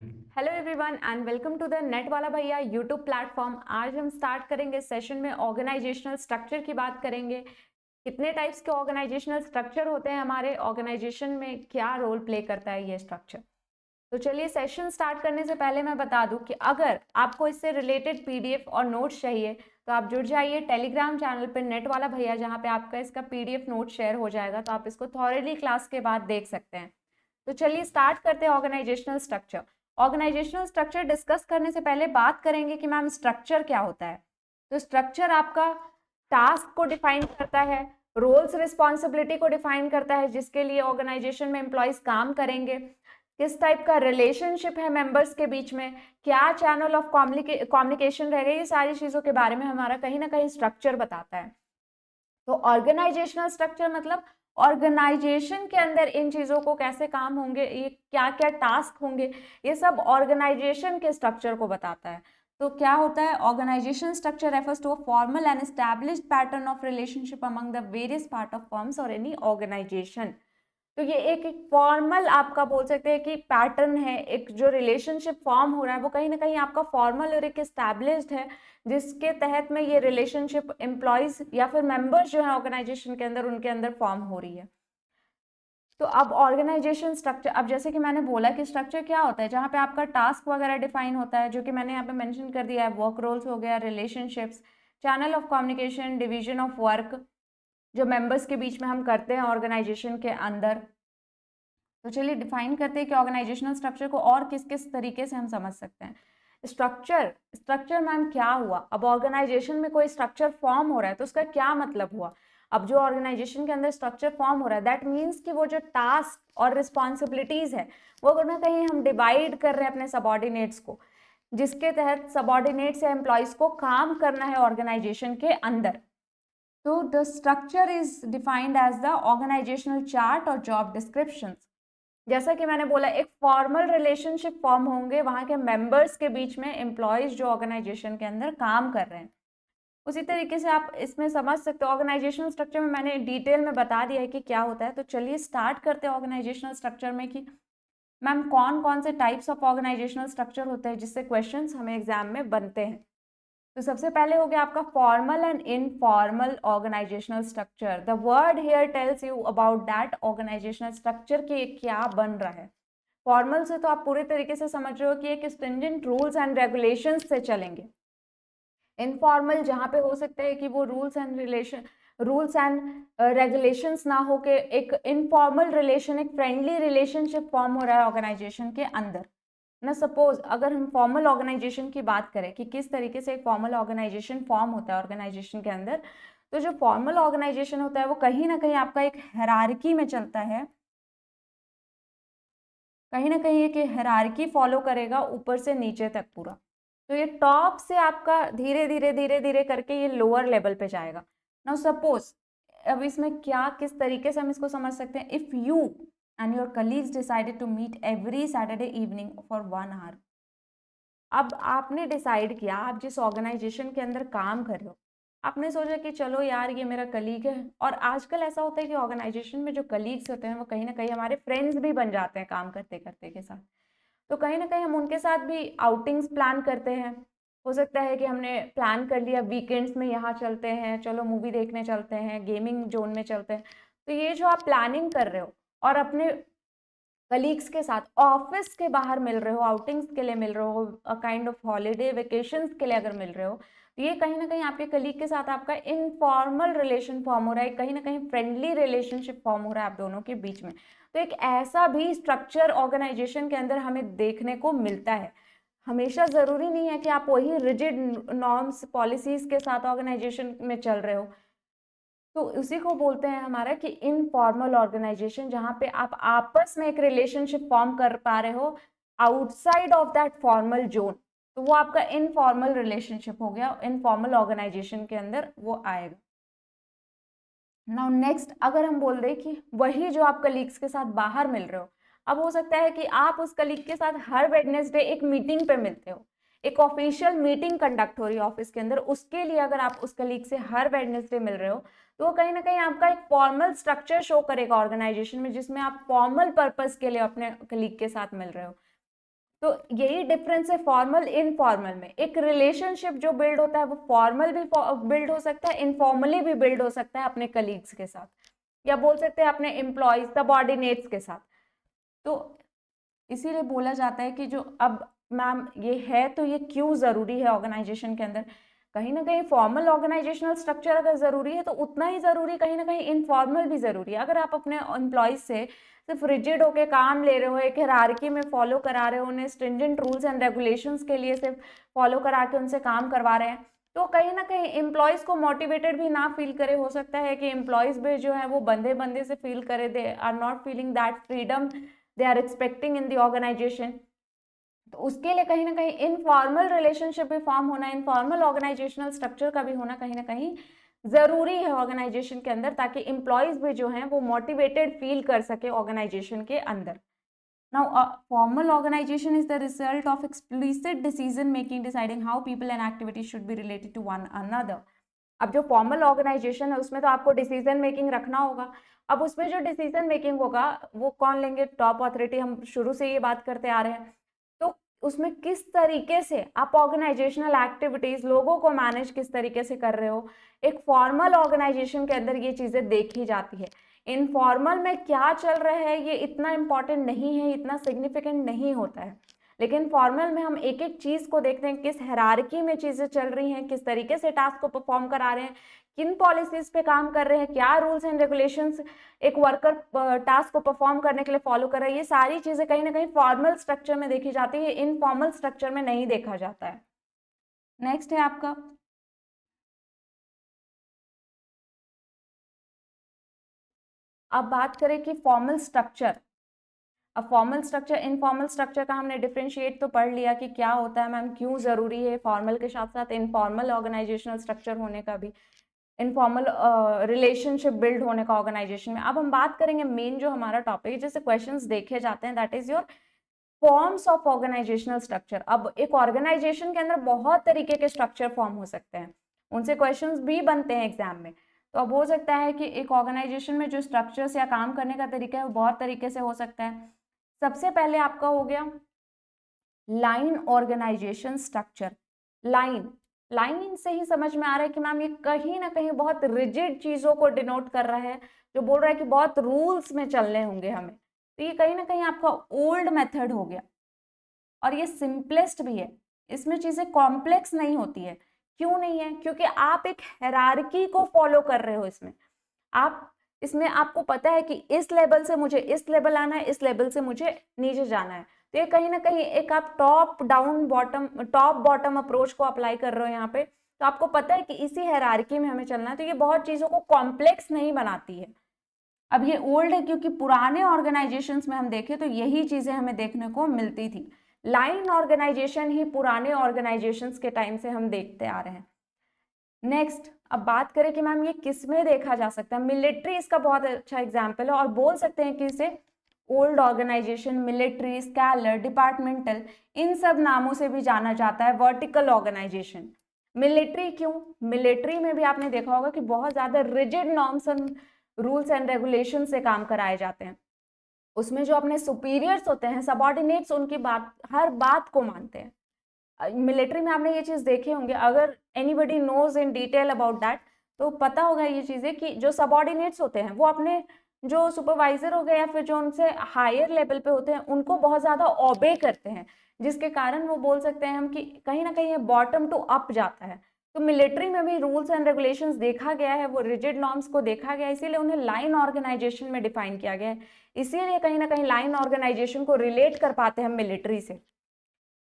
Hello everyone and welcome to the net वाला भैया YouTube platform. आज हम स्टार्ट करेंगे सेशन में ऑर्गेनाइजेशनल स्ट्रक्चर की बात करेंगे। कितने टाइप्स के ऑर्गेनाइजेशनल स्ट्रक्चर होते हैं, हमारे ऑर्गेनाइजेशन में क्या रोल प्ले करता है ये स्ट्रक्चर। तो चलिए, सेशन स्टार्ट करने से पहले मैं बता दूं कि अगर आपको इससे रिलेटेड पीडीएफ और नोट्स चाहिए तो आप जुड़ जाइए टेलीग्राम चैनल पर नेट वाला भैया, जहाँ पे आपका इसका पीडीएफ नोट शेयर हो जाएगा, तो आप इसको थॉरली क्लास के बाद देख सकते हैं। तो चलिए स्टार्ट करते हैं organisational structure. Organisational structure discuss करने से पहले बात करेंगे कि मैम स्ट्रक्चर क्या होता है। तो स्ट्रक्चर आपका टास्क को डिफाइन करता है, रोल्स रिस्पॉन्सिबिलिटी को डिफाइन करता है जिसके लिए ऑर्गेनाइजेशन में एम्प्लॉयज काम करेंगे, किस टाइप का रिलेशनशिप है मेंबर्स के बीच में, क्या चैनल ऑफ कम्युनिकेशन रहेगा, ये सारी चीजों के बारे में हमारा कहीं ना कहीं स्ट्रक्चर बताता है। तो ऑर्गेनाइजेशनल स्ट्रक्चर मतलब ऑर्गेनाइजेशन के अंदर इन चीजों को कैसे काम होंगे, ये क्या क्या टास्क होंगे, ये सब ऑर्गेनाइजेशन के स्ट्रक्चर को बताता है। तो क्या होता है, organisation structure refers to a formal and established pattern of relationship among the various part of firms और एनी ऑर्गेनाइजेशन। तो ये एक फॉर्मल आपका बोल सकते हैं कि पैटर्न है, एक जो रिलेशनशिप फॉर्म हो रहा है वो कहीं ना कहीं आपका फॉर्मल और एक एस्टैब्लिश्ड है, जिसके तहत में ये रिलेशनशिप एम्प्लॉयज या फिर मेंबर्स जो है ऑर्गेनाइजेशन के अंदर उनके अंदर फॉर्म हो रही है। तो अब ऑर्गेनाइजेशन स्ट्रक्चर, अब जैसे कि मैंने बोला कि स्ट्रक्चर क्या होता है, जहाँ पे आपका टास्क वगैरह डिफाइन होता है, जो कि मैंने यहाँ पे मेंशन कर दिया है, वर्क रोल्स हो गया, relationships, channel of communication, division of work जो मेंबर्स के बीच में हम करते हैं ऑर्गेनाइजेशन के अंदर। तो चलिए डिफाइन करते हैं कि ऑर्गेनाइजेशनल स्ट्रक्चर को और किस किस तरीके से हम समझ सकते हैं। स्ट्रक्चर स्ट्रक्चर मैम क्या हुआ, अब ऑर्गेनाइजेशन में कोई स्ट्रक्चर फॉर्म हो रहा है तो उसका क्या मतलब हुआ। अब जो ऑर्गेनाइजेशन के अंदर स्ट्रक्चर फॉर्म हो रहा है दैट मीन्स कि वो जो टास्क और रिस्पॉन्सिबिलिटीज है वो कहीं ना कहीं हम डिवाइड कर रहे हैं अपने सबॉर्डिनेट्स को, जिसके तहत सबॉर्डिनेट्स या एम्प्लॉयज को काम करना है ऑर्गेनाइजेशन के अंदर। तो the structure is defined as the organisational chart और जॉब डिस्क्रिप्शंस। जैसा कि मैंने बोला, एक फॉर्मल रिलेशनशिप फॉर्म होंगे वहां के मेंबर्स के बीच में, एम्प्लॉयज जो ऑर्गेनाइजेशन के अंदर काम कर रहे हैं। उसी तरीके से आप इसमें समझ सकते हो, ऑर्गेनाइजेशनल स्ट्रक्चर में मैंने डिटेल में बता दिया है कि क्या होता है। तो चलिए स्टार्ट करते हैं ऑर्गेनाइजेशनल स्ट्रक्चर में कि मैम कौन कौन से टाइप्स ऑफ ऑर्गेनाइजेशनल स्ट्रक्चर होते हैं जिससे क्वेश्चंस हमें एग्जाम में बनते हैं। तो सबसे पहले हो गया आपका formal and informal organisational structure. The word here tells you about that organisational structure की क्या बन रहा है। फॉर्मल से तो आप पूरे तरीके से समझ रहे हो कि एक स्ट्रिंजेंट रूल्स एंड रेगुलेशंस से चलेंगे। इनफॉर्मल जहाँ पे हो सकता है कि वो रूल्स एंड रेगुलेशंस ना हो के एक इनफॉर्मल रिलेशन, एक फ्रेंडली रिलेशनशिप फॉर्म हो रहा है ऑर्गेनाइजेशन के अंदर ना। सपोज अगर हम फॉर्मल ऑर्गेनाइजेशन की बात करें कि किस तरीके से एक फॉर्मल ऑर्गेनाइजेशन फॉर्म होता है ऑर्गेनाइजेशन के अंदर, तो जो फॉर्मल ऑर्गेनाइजेशन होता है वो कहीं ना कहीं आपका एक हायरार्की में चलता है, कहीं ना कहीं एक हायरार्की फॉलो करेगा ऊपर से नीचे तक पूरा। तो ये टॉप से आपका धीरे धीरे धीरे धीरे करके ये लोअर लेवल पे जाएगा। नाउ सपोज, अब इसमें क्या किस तरीके से हम इसको समझ सकते हैं, if you and your colleagues decided to meet every Saturday evening for 1 hour. अब आपने डिसाइड किया, आप जिस ऑर्गेनाइजेशन के अंदर काम कर रहे हो, आपने सोचा कि चलो यार ये मेरा कलीग है, और आजकल ऐसा होता है कि ऑर्गेनाइजेशन में जो कलीग्स होते हैं वो कहीं ना कहीं हमारे फ्रेंड्स भी बन जाते हैं काम करते करते के साथ। तो कहीं ना कहीं हम उनके साथ भी आउटिंग्स प्लान करते हैं। हो सकता है कि हमने प्लान कर लिया वीकेंड्स में यहाँ चलते हैं, चलो मूवी देखने चलते हैं, गेमिंग जोन में चलते हैं। तो ये जो आप प्लानिंग कर रहे हो और अपने कलीग्स के साथ ऑफिस के बाहर मिल रहे हो, आउटिंग्स के लिए मिल रहे हो, काइंड ऑफ हॉलीडे वेकेशंस के लिए अगर मिल रहे हो, तो ये कहीं ना कहीं आपके कलीग के साथ आपका इनफॉर्मल रिलेशन फॉर्म हो रहा है, कहीं ना कहीं फ्रेंडली रिलेशनशिप फॉर्म हो रहा है आप दोनों के बीच में। तो एक ऐसा भी स्ट्रक्चर ऑर्गेनाइजेशन के अंदर हमें देखने को मिलता है। हमेशा जरूरी नहीं है कि आप वही रिजिड नॉर्म्स पॉलिसीज के साथ ऑर्गेनाइजेशन में चल रहे हो। तो उसी को बोलते हैं हमारा कि इनफॉर्मल ऑर्गेनाइजेशन, जहां पे आप आपस में एक रिलेशनशिप फॉर्म कर पा रहे हो outside of that formal zone, तो वो आपका इनफॉर्मल रिलेशनशिप हो गया, इनफॉर्मल ऑर्गेनाइजेशन के अंदर वो आएगा। नाउ नेक्स्ट, अगर हम बोल रहे कि वही जो आप कलीग्स के साथ बाहर मिल रहे हो, अब हो सकता है कि आप उस कलीग के साथ हर वेडनेसडे एक मीटिंग पे मिलते हो, एक ऑफिशियल मीटिंग कंडक्ट हो रही है ऑफिस के अंदर, उसके लिए अगर आप उस कलीग से हर वेडनेसडे मिल रहे हो तो वो कहीं ना कहीं आपका एक फॉर्मल स्ट्रक्चर शो करेगा ऑर्गेनाइजेशन में, जिसमें आप फॉर्मल पर्पस के लिए अपने कलीग के साथ मिल रहे हो। तो यही डिफरेंस है फॉर्मल इनफॉर्मल में। एक रिलेशनशिप जो बिल्ड होता है वो फॉर्मल भी बिल्ड हो सकता है, इनफॉर्मली भी बिल्ड हो सकता है अपने कलीग्स के साथ, या बोल सकते हैं अपने एम्प्लॉयज सबऑर्डिनेट्स के साथ। तो इसीलिए बोला जाता है कि जो अब मैम ये है तो ये क्यों जरूरी है ऑर्गेनाइजेशन के अंदर। कहीं ना कहीं फॉर्मल ऑर्गेनाइजेशनल स्ट्रक्चर अगर जरूरी है तो उतना ही जरूरी कहीं ना कहीं इनफॉर्मल भी जरूरी है। अगर आप अपने एम्प्लॉयज से सिर्फ रिजिड होके काम ले रहे हो, एक हायरार्की में फॉलो करा रहे हो, उन्हें स्ट्रिंजेंट रूल्स एंड रेगुलेशंस के लिए सिर्फ फॉलो करा के उनसे काम करवा रहे हैं, तो कहीं ना कहीं एम्प्लॉयज को मोटिवेटेड भी ना फील करे। हो सकता है कि एम्प्लॉयज भी जो है वो बंदे बंदे से फील करे, they are not feeling that freedom they are expecting in the organisation. तो उसके लिए कहीं ना कहीं इनफॉर्मल रिलेशनशिप भी फॉर्म होना, इनफॉर्मल ऑर्गेनाइजेशनल स्ट्रक्चर का भी होना कहीं ना कहीं जरूरी है ऑर्गेनाइजेशन के अंदर, ताकि एम्प्लॉयज भी जो हैं वो मोटिवेटेड फील कर सके ऑर्गेनाइजेशन के अंदर। Now, a formal organization is the result of explicit decision making, deciding how people and activities should be related to one another. अब जो फॉर्मल ऑर्गेनाइजेशन है उसमें तो आपको डिसीजन मेकिंग रखना होगा। अब उसमें जो डिसीजन मेकिंग होगा वो कौन लेंगे? Top authority. हम शुरू से ये बात करते आ रहे हैं। तो उसमें किस तरीके से आप ऑर्गेनाइजेशनल एक्टिविटीज, लोगों को मैनेज किस तरीके से कर रहे हो, एक फॉर्मल ऑर्गेनाइजेशन के अंदर ये चीजें देखी जाती है। इनफॉर्मल में क्या चल रहा है ये इतना इंपॉर्टेंट नहीं है, इतना सिग्निफिकेंट नहीं होता है। लेकिन फॉर्मल में हम एक एक चीज को देखते हैं, किस हायरार्की में चीजें चल रही हैं, किस तरीके से टास्क को परफॉर्म करा रहे हैं, किन पॉलिसीज पे काम कर रहे हैं, क्या रूल्स एंड रेगुलेशंस एक वर्कर टास्क को परफॉर्म करने के लिए फॉलो कर रहा है। ये सारी चीजें कहीं ना कहीं फॉर्मल स्ट्रक्चर में देखी जाती है, इनफॉर्मल स्ट्रक्चर में नहीं देखा जाता है। नेक्स्ट है आपका अब बात करें कि फॉर्मल स्ट्रक्चर। अब फॉर्मल स्ट्रक्चर इनफॉर्मल स्ट्रक्चर का हमने डिफरेंशिएट तो पढ़ लिया कि क्या होता है मैम, क्यों जरूरी है फॉर्मल के साथ साथ इनफॉर्मल ऑर्गेनाइजेशनल स्ट्रक्चर होने का भी, इनफॉर्मल रिलेशनशिप बिल्ड होने का ऑर्गेनाइजेशन में। अब हम बात करेंगे मेन जो हमारा टॉपिक है, जैसे क्वेश्चंस देखे जाते हैं, that is your forms of organisational structure. अब एक ऑर्गेनाइजेशन के अंदर बहुत तरीके के स्ट्रक्चर फॉर्म हो सकते हैं, उनसे क्वेश्चंस भी बनते हैं एग्जाम में। तो अब हो सकता है कि एक ऑर्गेनाइजेशन में जो स्ट्रक्चर्स या काम करने का तरीका है वो बहुत तरीके से हो सकता है। सबसे पहले आपका हो गया line organisation structure. Line line से ही समझ में आ रहा है कि मैम ये कहीं ना कहीं बहुत रिजिड चीजों को डिनोट कर रहा है, जो बोल रहा है कि बहुत रूल्स में चलने होंगे हमें। तो ये कहीं ना कहीं आपका ओल्ड मेथड हो गया, और ये सिंपलेस्ट भी है। इसमें चीजें कॉम्प्लेक्स नहीं होती है। क्यों नहीं है? क्योंकि आप एक हायरार्की को फॉलो कर रहे हो। इसमें आपको पता है कि इस लेवल से मुझे इस लेवल आना है, इस लेवल से मुझे नीचे जाना है। तो ये कहीं ना कहीं एक आप टॉप बॉटम अप्रोच को अप्लाई कर रहे हो यहाँ पे। तो आपको पता है कि इसी हायरार्की में हमें चलना है। तो ये बहुत चीजों को कॉम्प्लेक्स नहीं बनाती है। अब ये ओल्ड है क्योंकि पुराने ऑर्गेनाइजेशंस में हम देखें तो यही चीजें हमें देखने को मिलती थी। लाइन ऑर्गेनाइजेशन ही पुराने ऑर्गेनाइजेशंस के टाइम से हम देखते आ रहे हैं। नेक्स्ट अब बात करें कि मैम ये किस में देखा जा सकता है। मिलिट्री इसका बहुत अच्छा एग्जाम्पल है, और बोल सकते हैं कि इसे old organization, military, scalar, departmental, इन सब नामों से भी जाना जाता है। वर्टिकल ऑर्गेनाइजेशन मिलिट्री क्यों? मिलिट्री में भी आपने देखा होगा कि बहुत ज्यादा rigid norms and rules and regulation से काम कराए जाते हैं। उसमें जो अपने सुपीरियर्स होते हैं, सबऑर्डिनेट्स, उनकी बात, हर बात को मानते हैं। मिलिट्री में आपने ये चीज देखे होंगे, अगर anybody knows in detail about that तो पता होगा ये चीजें कि जो सबऑर्डिनेट्स होते हैं वो अपने जो सुपरवाइजर हो गए या फिर जो उनसे हायर लेवल पे होते हैं उनको बहुत ज्यादा ओबे करते हैं, जिसके कारण वो बोल सकते हैं हम कि कहीं ना कहीं ये बॉटम टू अप जाता है। तो मिलिट्री में भी रूल्स एंड रेगुलेशंस देखा गया है, वो रिजिड नॉर्म्स को देखा गया है, इसीलिए उन्हें लाइन ऑर्गेनाइजेशन में डिफाइन किया गया है। इसीलिए कहीं ना कहीं लाइन ऑर्गेनाइजेशन को रिलेट कर पाते हैं हम मिलिट्री से।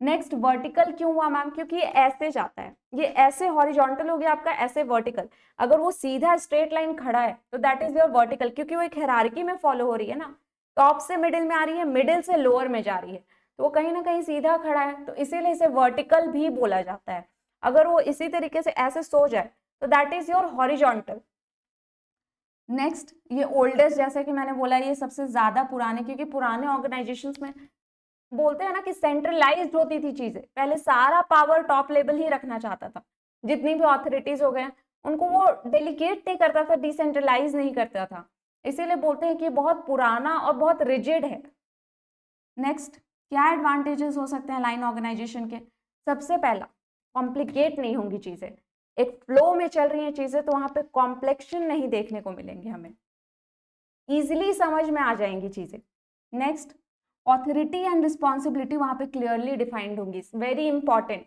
नेक्स्ट वर्टिकल क्यों हुआ मैम? क्योंकि ये ऐसे जाता है, ये ऐसे हॉरिजॉन्टल हो गया आपका, ऐसे वर्टिकल। अगर वो सीधा स्ट्रेट लाइन खड़ा है तो दैट इज योर वर्टिकल, क्योंकि वो एक हायरार्की में फॉलो हो रही है ना, टॉप से मिडिल में आ रही है, मिडिल से लोअर में जा रही है, तो वो कहीं ना कहीं सीधा खड़ा है, तो इसीलिए इसे वर्टिकल भी बोला जाता है। अगर वो इसी तरीके से ऐसे सो जाए तो that is your horizontal. Next ये ओल्डेस्ट, जैसे कि मैंने बोला ये सबसे ज्यादा पुराने, क्योंकि पुराने ऑर्गेनाइजेशंस में बोलते हैं ना कि सेंट्रलाइज्ड होती थी चीजें, पहले सारा पावर टॉप लेवल ही रखना चाहता था। जितनी भी अथॉरिटीज हो गए उनको वो डेलीगेट नहीं करता था, डिसेंट्रलाइज नहीं करता था, इसीलिए बोलते हैं कि बहुत पुराना और बहुत रिजिड है। नेक्स्ट क्या एडवांटेजेस हो सकते हैं लाइन ऑर्गेनाइजेशन के? सबसे पहला, कॉम्प्लिकेट नहीं होंगी चीजें, एक फ्लो में चल रही हैं चीजें, तो वहां पे कॉम्प्लेक्शन नहीं देखने को मिलेंगे हमें, इजिली समझ में आ जाएंगी चीजें। नेक्स्ट, ऑथोरिटी एंड रिस्पॉन्सिबिलिटी वहां पे क्लियरली डिफाइंड होंगी, वेरी इंपॉर्टेंट,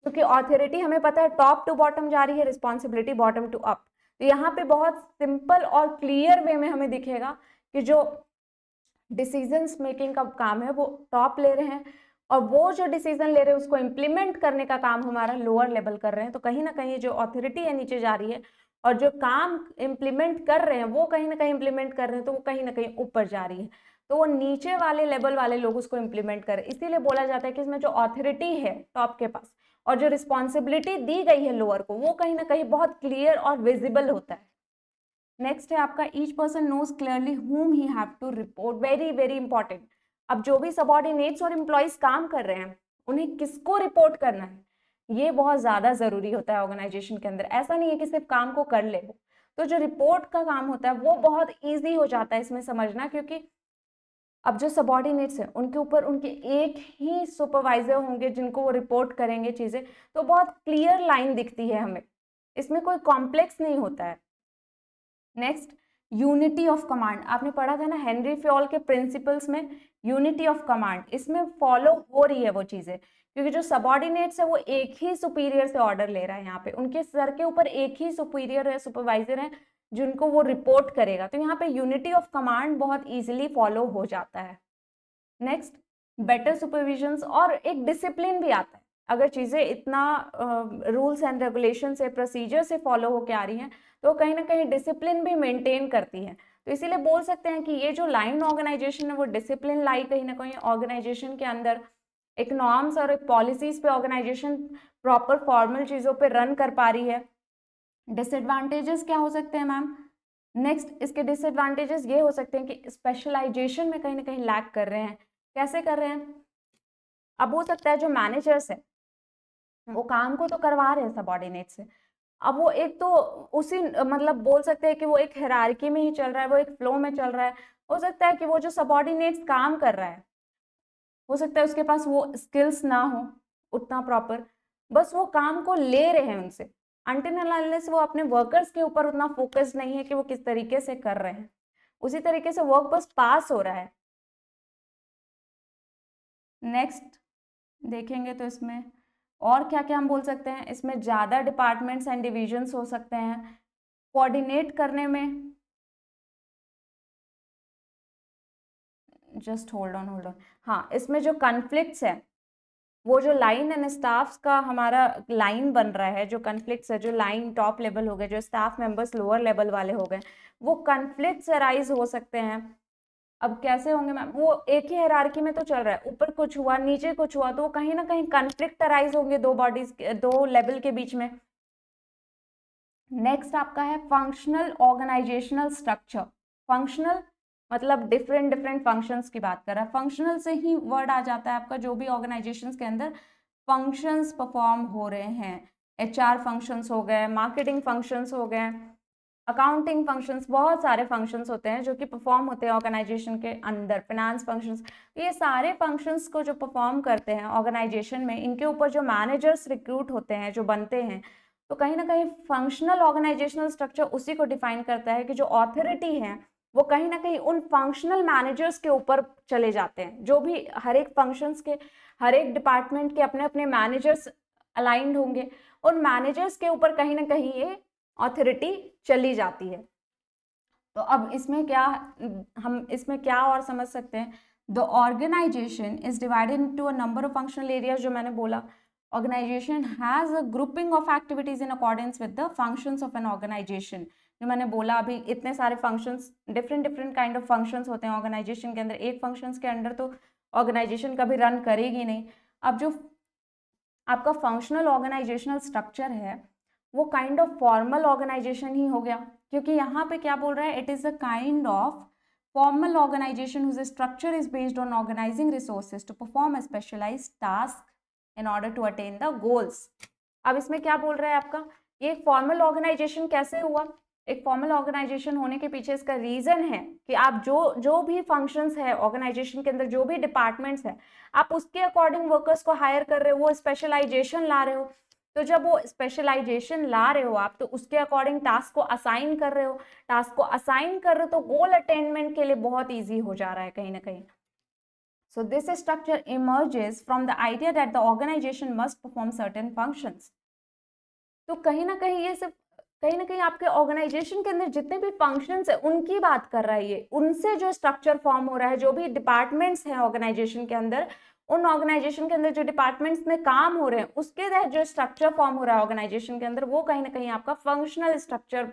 क्योंकि ऑथोरिटी हमें पता है टॉप टू बॉटम जा रही है, रिस्पॉन्सिबिलिटी बॉटम टू अप। तो यहाँ पे बहुत सिंपल और क्लियर वे में हमें दिखेगा कि जो डिसीजंस मेकिंग का काम है वो टॉप ले रहे हैं, और वो जो डिसीजन ले रहे हैं उसको इम्प्लीमेंट करने का काम हमारा लोअर लेवल कर रहे हैं। तो कहीं ना कहीं जो अथॉरिटी है नीचे जा रही है, और जो काम इम्प्लीमेंट कर रहे हैं वो कहीं ना कहीं इम्प्लीमेंट कर रहे हैं, तो वो कहीं ना कहीं ऊपर जा रही है, तो वो नीचे वाले लेवल वाले लोग उसको इम्प्लीमेंट करें। इसीलिए बोला जाता है कि इसमें जो अथॉरिटी है टॉप के पास, और जो रिस्पॉन्सिबिलिटी दी गई है लोअर को, वो कहीं ना कहीं बहुत क्लियर और विजिबल होता है। नेक्स्ट है आपका, each person knows clearly whom he have to report, very very important. अब जो भी सबॉर्डिनेट्स और एम्प्लॉइज काम कर रहे हैं, उन्हें किसको रिपोर्ट करना है, ये बहुत ज्यादा जरूरी होता है ऑर्गेनाइजेशन के अंदर। ऐसा नहीं है कि सिर्फ काम को कर ले वो, तो जो रिपोर्ट का काम होता है वो बहुत ईजी हो जाता है इसमें समझना, क्योंकि अब जो सबॉर्डिनेट्स हैं उनके ऊपर उनके एक ही सुपरवाइजर होंगे जिनको वो रिपोर्ट करेंगे चीजें, तो बहुत क्लियर लाइन दिखती है हमें, इसमें कोई कॉम्प्लेक्स नहीं होता है। नेक्स्ट, यूनिटी ऑफ कमांड, आपने पढ़ा था ना हेनरी फ्योल के प्रिंसिपल्स में, यूनिटी ऑफ कमांड, इसमें फॉलो हो रही है वो चीजें, क्योंकि जो सबॉर्डिनेट्स है वो एक ही सुपीरियर से ऑर्डर ले रहा है, यहाँ पे उनके सर के ऊपर एक ही सुपीरियर है, सुपरवाइजर है, जिनको वो रिपोर्ट करेगा, तो यहाँ पे यूनिटी ऑफ कमांड बहुत इजीली फॉलो हो जाता है। नेक्स्ट, बेटर सुपरविजन और एक डिसिप्लिन भी आता है, अगर चीजें इतना रूल्स एंड रेगुलेशन से, प्रोसीजर से फॉलो होके आ रही हैं, तो कहीं ना कहीं डिसिप्लिन भी मेंटेन करती है। तो इसीलिए बोल सकते हैं कि ये जो लाइन ऑर्गेनाइजेशन है वो डिसिप्लिन लाई कहीं ना कहीं ऑर्गेनाइजेशन के अंदर, एक नॉर्म्स और एक पॉलिसीज पे ऑर्गेनाइजेशन प्रॉपर फॉर्मल चीजों पे रन कर पा रही है। डिसएडवांटेजेस क्या हो सकते हैं मैम? नेक्स्ट, इसके डिसएडवांटेजेस ये हो सकते हैं कि स्पेशलाइजेशन में कहीं ना कहीं लैक कर रहे हैं। कैसे कर रहे हैं? अब हो सकता है जो मैनेजर्स है वो काम को तो करवा रहे हैं सबॉर्डिनेट से, अब वो एक तो उसी मतलब बोल सकते हैं कि वो एक हायरार्की में ही चल रहा है, वो एक फ्लो में चल रहा है। हो सकता है कि वो जो सबॉर्डिनेट्स काम कर रहा है, हो सकता है उसके पास वो स्किल्स ना हो उतना प्रॉपर, बस वो काम को ले रहे हैं उनसे, अनटिल अनलेस वो अपने वर्कर्स के ऊपर उतना फोकस नहीं है कि वो किस तरीके से कर रहे हैं, उसी तरीके से वर्क बस पास हो रहा है। नेक्स्ट देखेंगे तो इसमें और क्या क्या हम बोल सकते हैं, इसमें ज़्यादा डिपार्टमेंट्स एंड डिविजन्स हो सकते हैं कोऑर्डिनेट करने में। जस्ट होल्ड ऑन, हाँ, इसमें जो कॉन्फ्लिक्ट्स है, वो जो लाइन एंड स्टाफ्स का हमारा लाइन बन रहा है, जो कॉन्फ्लिक्ट्स है, जो लाइन टॉप लेवल हो गए, जो स्टाफ मेंबर्स लोअर लेवल वाले हो गए, वो कॉन्फ्लिक्ट्स अराइज हो सकते हैं। अब कैसे होंगे मैम? वो एक ही हायरार्की में तो चल रहा है, ऊपर कुछ हुआ नीचे कुछ हुआ, तो वो कहीं ना कहीं कॉन्फ्लिक्ट अराइज होंगे दो बॉडीज, दो लेवल के बीच में। नेक्स्ट आपका है फंक्शनल ऑर्गेनाइजेशनल स्ट्रक्चर। फंक्शनल मतलब डिफरेंट डिफरेंट फंक्शंस की बात कर रहा है, फंक्शनल से ही वर्ड आ जाता है आपका, जो भी ऑर्गेनाइजेशंस के अंदर फंक्शंस परफॉर्म हो रहे हैं, एचआर फंक्शंस हो गए, मार्केटिंग फंक्शंस हो गए, अकाउंटिंग फंक्शंस, बहुत सारे फंक्शंस होते हैं जो कि परफॉर्म होते हैं ऑर्गेनाइजेशन के अंदर, फाइनेंस फंक्शंस, ये सारे फंक्शंस को जो परफॉर्म करते हैं ऑर्गेनाइजेशन में, इनके ऊपर जो मैनेजर्स रिक्रूट होते हैं, जो बनते हैं, तो कहीं ना कहीं फंक्शनल ऑर्गेनाइजेशनल स्ट्रक्चर उसी को डिफाइन करता है कि जो ऑथोरिटी है वो कहीं ना कहीं उन फंक्शनल मैनेजर्स के ऊपर चले जाते हैं, जो भी हर एक फंक्शंस के, हर एक डिपार्टमेंट के अपने अपने मैनेजर्स अलाइंड होंगे, उन मैनेजर्स के ऊपर कहीं ना कहीं ये ऑथोरिटी चली जाती है। तो अब इसमें क्या, हम इसमें क्या और समझ सकते हैं, the organisation is divided into a number of functional areas, जो मैंने बोला, organisation has a grouping of activities in accordance with the functions of an organisation. जो मैंने बोला अभी, इतने सारे functions, different different kind of functions होते हैं ऑर्गेनाइजेशन के अंदर, एक फंक्शंस के अंदर तो ऑर्गेनाइजेशन कभी रन करेगी नहीं। अब जो आपका फंक्शनल ऑर्गेनाइजेशनल स्ट्रक्चर है वो काइंड ऑफ फॉर्मल ऑर्गेनाइजेशन ही हो गया, क्योंकि यहाँ पे क्या बोल रहा है, it is a kind of formal organization whose structure is based on organizing resources to perform a specialized task in order to attain the goals. अब इसमें क्या बोल रहा है आपका, ये फॉर्मल ऑर्गेनाइजेशन कैसे हुआ, एक फॉर्मल ऑर्गेनाइजेशन होने के पीछे इसका रीजन है कि आप जो भी फंक्शंस है ऑर्गेनाइजेशन के अंदर, जो भी डिपार्टमेंट्स है, आप उसके अकॉर्डिंग वर्कर्स को हायर कर रहे हो, वो स्पेशलाइजेशन ला रहे हो। तो जब वो स्पेशलाइजेशन ला रहे हो आप, तो उसके अकॉर्डिंग टास्क को असाइन कर रहे हो। टास्क को असाइन कर रहे हो तो गोल अटेनमेंट के लिए बहुत ईजी हो जा रहा है कहीं ना कहीं। So this structure emerges from the idea that the organization must perform certain functions. तो कहीं ना कहीं ये सब कहीं ना कहीं आपके ऑर्गेनाइजेशन के अंदर जितने भी फंक्शंस है उनकी बात कर रहा है ये, उनसे जो स्ट्रक्चर फॉर्म हो रहा है, जो भी डिपार्टमेंट्स हैं ऑर्गेनाइजेशन के अंदर, उन ऑर्गेनाइजेशन के अंदर जो डिपार्टमेंट्स में काम हो रहे हैं उसके तहत जो स्ट्रक्चर फॉर्म हो रहा है ऑर्गेनाइजेशन के अंदर, वो कहीं ना कहीं आपका फंक्शनल स्ट्रक्चर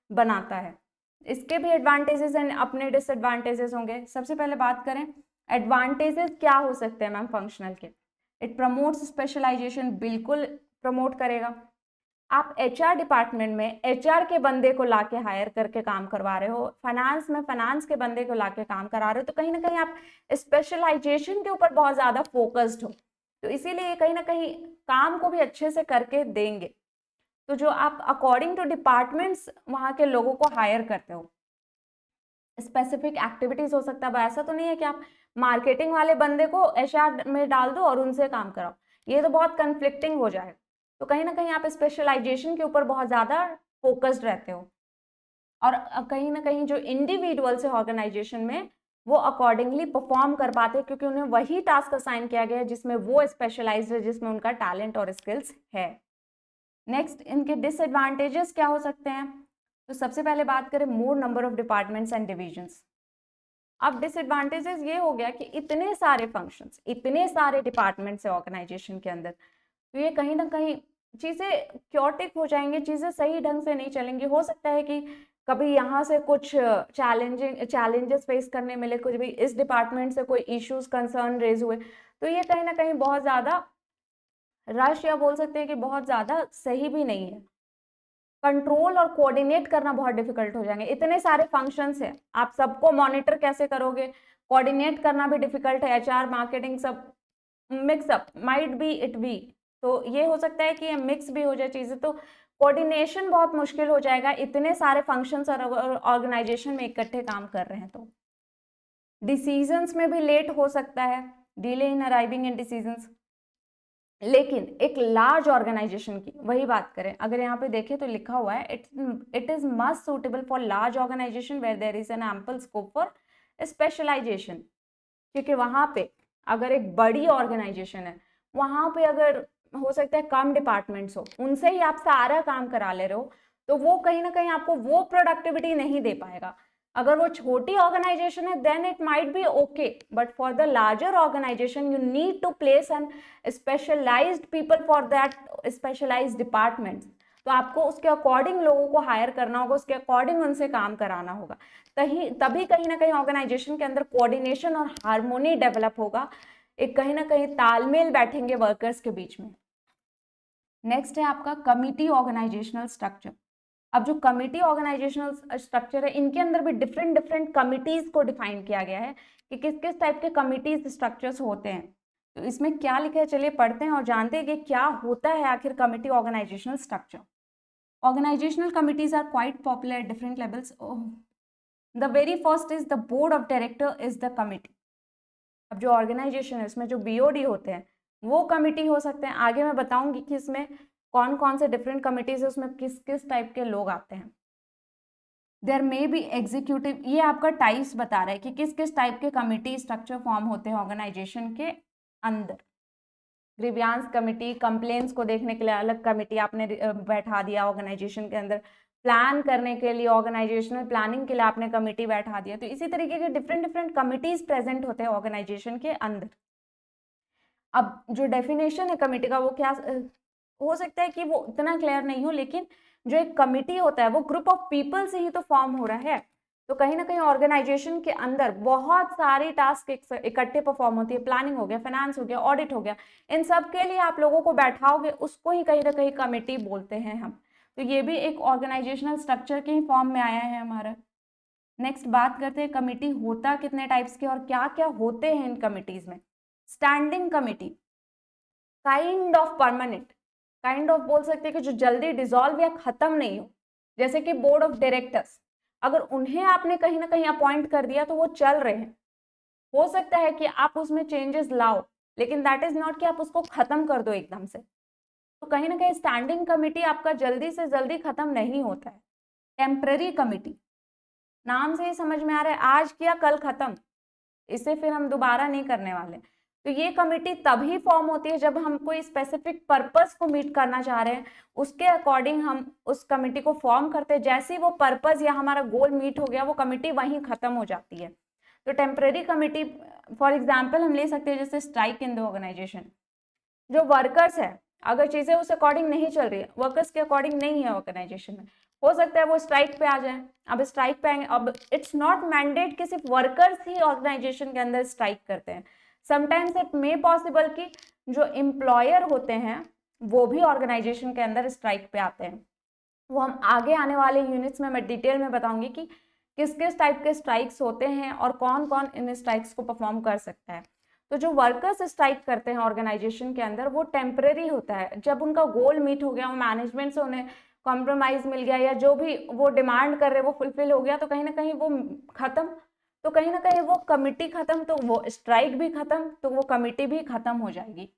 बनाता है। इसके भी एडवांटेजेस एंड अपने डिसएडवांटेजेस होंगे। सबसे पहले बात करें एडवांटेजेस क्या हो सकते हैं मैम फंक्शनल के। इट प्रमोट्स स्पेशलाइजेशन, बिल्कुल प्रमोट करेगा। आप एचआर डिपार्टमेंट में एचआर के बंदे को लाके हायर करके काम करवा रहे हो, फाइनेंस में फाइनेंस के बंदे को लाके काम करा रहे हो, तो कहीं ना कहीं आप स्पेशलाइजेशन के ऊपर बहुत ज्यादा फोकस्ड हो, तो इसीलिए कहीं ना कहीं काम को भी अच्छे से करके देंगे। तो जो आप अकॉर्डिंग टू डिपार्टमेंट्स वहां के लोगों को हायर करते हो, स्पेसिफिक एक्टिविटीज हो सकता है। ऐसा तो नहीं है कि आप मार्केटिंग वाले बंदे को एचआर में डाल दो और उनसे काम कराओ, ये तो बहुत कन्फ्लिक्टिंग हो जाएगा। तो कहीं ना कहीं आप स्पेशलाइजेशन के ऊपर बहुत ज्यादा फोकस्ड रहते हो, और कहीं ना कहीं जो इंडिविजुअल्स है ऑर्गेनाइजेशन में वो अकॉर्डिंगली परफॉर्म कर पाते हैं, क्योंकि उन्हें वही टास्क असाइन किया गया है जिसमें वो स्पेशलाइज्ड है, जिसमें उनका टैलेंट और स्किल्स है। नेक्स्ट, इनके डिसएडवांटेजेस क्या हो सकते हैं। तो सबसे पहले बात करें मोर number of departments and divisions. अब डिसएडवांटेजेस ये हो गया कि इतने सारे फंक्शंस, इतने सारे डिपार्टमेंट्स है ऑर्गेनाइजेशन के अंदर, तो ये कहीं ना कहीं चीजें क्योटिक हो जाएंगी, चीजें सही ढंग से नहीं चलेंगी। हो सकता है कि कभी यहाँ से कुछ चैलेंजेस फेस करने मिले, कुछ भी इस डिपार्टमेंट से कोई इश्यूज कंसर्न रेज हुए, तो ये कहीं ना कहीं बहुत ज्यादा रश, या बोल सकते हैं कि बहुत ज्यादा सही भी नहीं है। कंट्रोल और कोऑर्डिनेट करना बहुत डिफिकल्ट हो जाएंगे, इतने सारे फंक्शंस हैं, आप सबको मॉनिटर कैसे करोगे, कोऑर्डिनेट करना भी डिफिकल्ट है। एचआर मार्केटिंग सब mixup, might be it be, तो ये हो सकता है कि मिक्स भी हो जाए चीजें, तो कोऑर्डिनेशन बहुत मुश्किल हो जाएगा, इतने सारे फंक्शंस और ऑर्गेनाइजेशन में इकट्ठे काम कर रहे हैं। तो डिसीजंस में भी लेट हो सकता है, delay in arriving in decisions. लेकिन एक लार्ज ऑर्गेनाइजेशन की वही बात करें, अगर यहाँ पे देखें तो लिखा हुआ है it is must suitable for large organisation where there is an ample scope for specialisation. क्योंकि वहां पे अगर एक बड़ी ऑर्गेनाइजेशन है, वहां पे अगर हो सकता है कम डिपार्टमेंट्स हो, उनसे ही आप सारा काम करा ले रहे हो, तो वो कहीं ना कहीं आपको वो प्रोडक्टिविटी नहीं दे पाएगा। अगर वो छोटी ऑर्गेनाइजेशन है then it might be okay, but for the larger organisation you need to place an specialised people for that specialised departments. तो आपको उसके अकॉर्डिंग लोगों को हायर करना होगा, उसके अकॉर्डिंग उनसे काम कराना होगा, तभी कहीं ना कहीं ऑर्गेनाइजेशन के अंदर कोऑर्डिनेशन और हार्मोनी डेवलप होगा, एक कहीं ना कहीं तालमेल बैठेंगे वर्कर्स के बीच में। नेक्स्ट है आपका कमिटी ऑर्गेनाइजेशनल स्ट्रक्चर। अब जो कमिटी ऑर्गेनाइजेशनल स्ट्रक्चर है, इनके अंदर भी डिफरेंट डिफरेंट कमिटीज को डिफाइन किया गया है कि किस किस टाइप के कमिटीज स्ट्रक्चर्स होते हैं। तो इसमें क्या लिखा है, चलिए पढ़ते हैं और जानते हैं कि क्या होता है आखिर committee organisational structure. Organisational committees are quite popular at different levels. The very first is the board of director is the committee. अब जो ऑर्गेनाइजेशन है उसमें जो बीओडी होते हैं वो कमिटी हो सकते हैं। आगे मैं बताऊंगी कि इसमें कौन कौन से डिफरेंट कमिटीज है, उसमें किस किस टाइप के लोग आते हैं। देयर मे बी एग्जीक्यूटिव, ये आपका टाइप्स बता रहा है कि किस किस टाइप के कमिटी स्ट्रक्चर फॉर्म होते हैं ऑर्गेनाइजेशन के अंदर। ग्रीवियांस कमिटी, कंप्लेंट्स को देखने के लिए अलग कमिटी आपने बैठा दिया ऑर्गेनाइजेशन के अंदर, प्लान करने के लिए ऑर्गेनाइजेशनल प्लानिंग के लिए आपने कमिटी बैठा दिया। तो इसी तरीके के डिफरेंट डिफरेंट कमिटीज प्रेजेंट होते हैं ऑर्गेनाइजेशन के अंदर। अब जो डेफिनेशन है कमिटी का वो क्या हो सकता है कि वो इतना क्लियर नहीं हो, लेकिन जो एक कमिटी होता है वो ग्रुप ऑफ पीपल से ही तो फॉर्म हो रहा है। तो कहीं ना कहीं ऑर्गेनाइजेशन के अंदर बहुत सारी टास्क इकट्ठे परफॉर्म होती है, प्लानिंग हो गया, फाइनेंस हो गया, ऑडिट हो गया, इन सब के लिए आप लोगों को बैठाओगे, उसको ही कहीं ना कहीं कमिटी बोलते हैं हम। तो ये भी एक ऑर्गेनाइजेशनल स्ट्रक्चर के ही फॉर्म में आया है हमारा। नेक्स्ट बात करते हैं कमिटी होता कितने टाइप्स के और क्या क्या होते हैं इन कमिटीज में। Standing committee, kind of permanent, kind of बोल सकते हैं कि जो जल्दी डिसॉल्व या खत्म नहीं हो, जैसे कि बोर्ड ऑफ डायरेक्टर्स, अगर उन्हें आपने कहीं ना कहीं अपॉइंट कर दिया तो वो चल रहे हैं, हो सकता है कि आप उसमें चेंजेस लाओ, लेकिन दैट इज नॉट कि आप उसको खत्म कर दो एकदम से। तो कहीं ना कहीं स्टैंडिंग कमिटी आपका जल्दी से जल्दी खत्म नहीं होता है। टेम्पररी कमिटी, नाम से ही समझ में आ रहा है आज किया कल खत्म, इसे फिर हम दोबारा नहीं करने वाले। तो ये कमिटी तभी फॉर्म होती है जब हम कोई स्पेसिफिक पर्पस को मीट करना चाह रहे हैं, उसके अकॉर्डिंग हम उस कमिटी को फॉर्म करते हैं। जैसे ही वो पर्पस या हमारा गोल मीट हो गया, वो कमिटी वहीं खत्म हो जाती है। तो टेम्पररी कमिटी फॉर एग्जाम्पल हम ले सकते हैं जैसे स्ट्राइक इन द ऑर्गेनाइजेशन। जो वर्कर्स है, अगर चीजें उस अकॉर्डिंग नहीं चल रही है, वर्कर्स के अकॉर्डिंग नहीं है ऑर्गेनाइजेशन में, हो सकता है वो स्ट्राइक पे आ जाए। अब स्ट्राइक पे आएंगे, अब इट्स नॉट मैंडेट कि सिर्फ वर्कर्स ही ऑर्गेनाइजेशन के अंदर स्ट्राइक करते हैं। समटाइम्स इट मे पॉसिबल कि जो एम्प्लॉयर होते हैं वो भी ऑर्गेनाइजेशन के अंदर स्ट्राइक पे आते हैं। वो हम आगे आने वाले यूनिट्स में मैं डिटेल में बताऊंगी कि किस किस टाइप के स्ट्राइक्स होते हैं और कौन कौन इन स्ट्राइक्स को परफॉर्म कर सकता है। तो जो वर्कर्स स्ट्राइक करते हैं ऑर्गेनाइजेशन के अंदर, वो टेम्पररी होता है। जब उनका गोल मीट हो गया, वो मैनेजमेंट से उन्हें कॉम्प्रोमाइज मिल गया या जो भी वो डिमांड कर रहे वो फुलफिल हो गया, तो कहीं ना कहीं वो खत्म, तो कहीं ना कहीं वो कमिटी खत्म, तो वो स्ट्राइक भी खत्म, तो वो कमिटी भी खत्म हो जाएगी।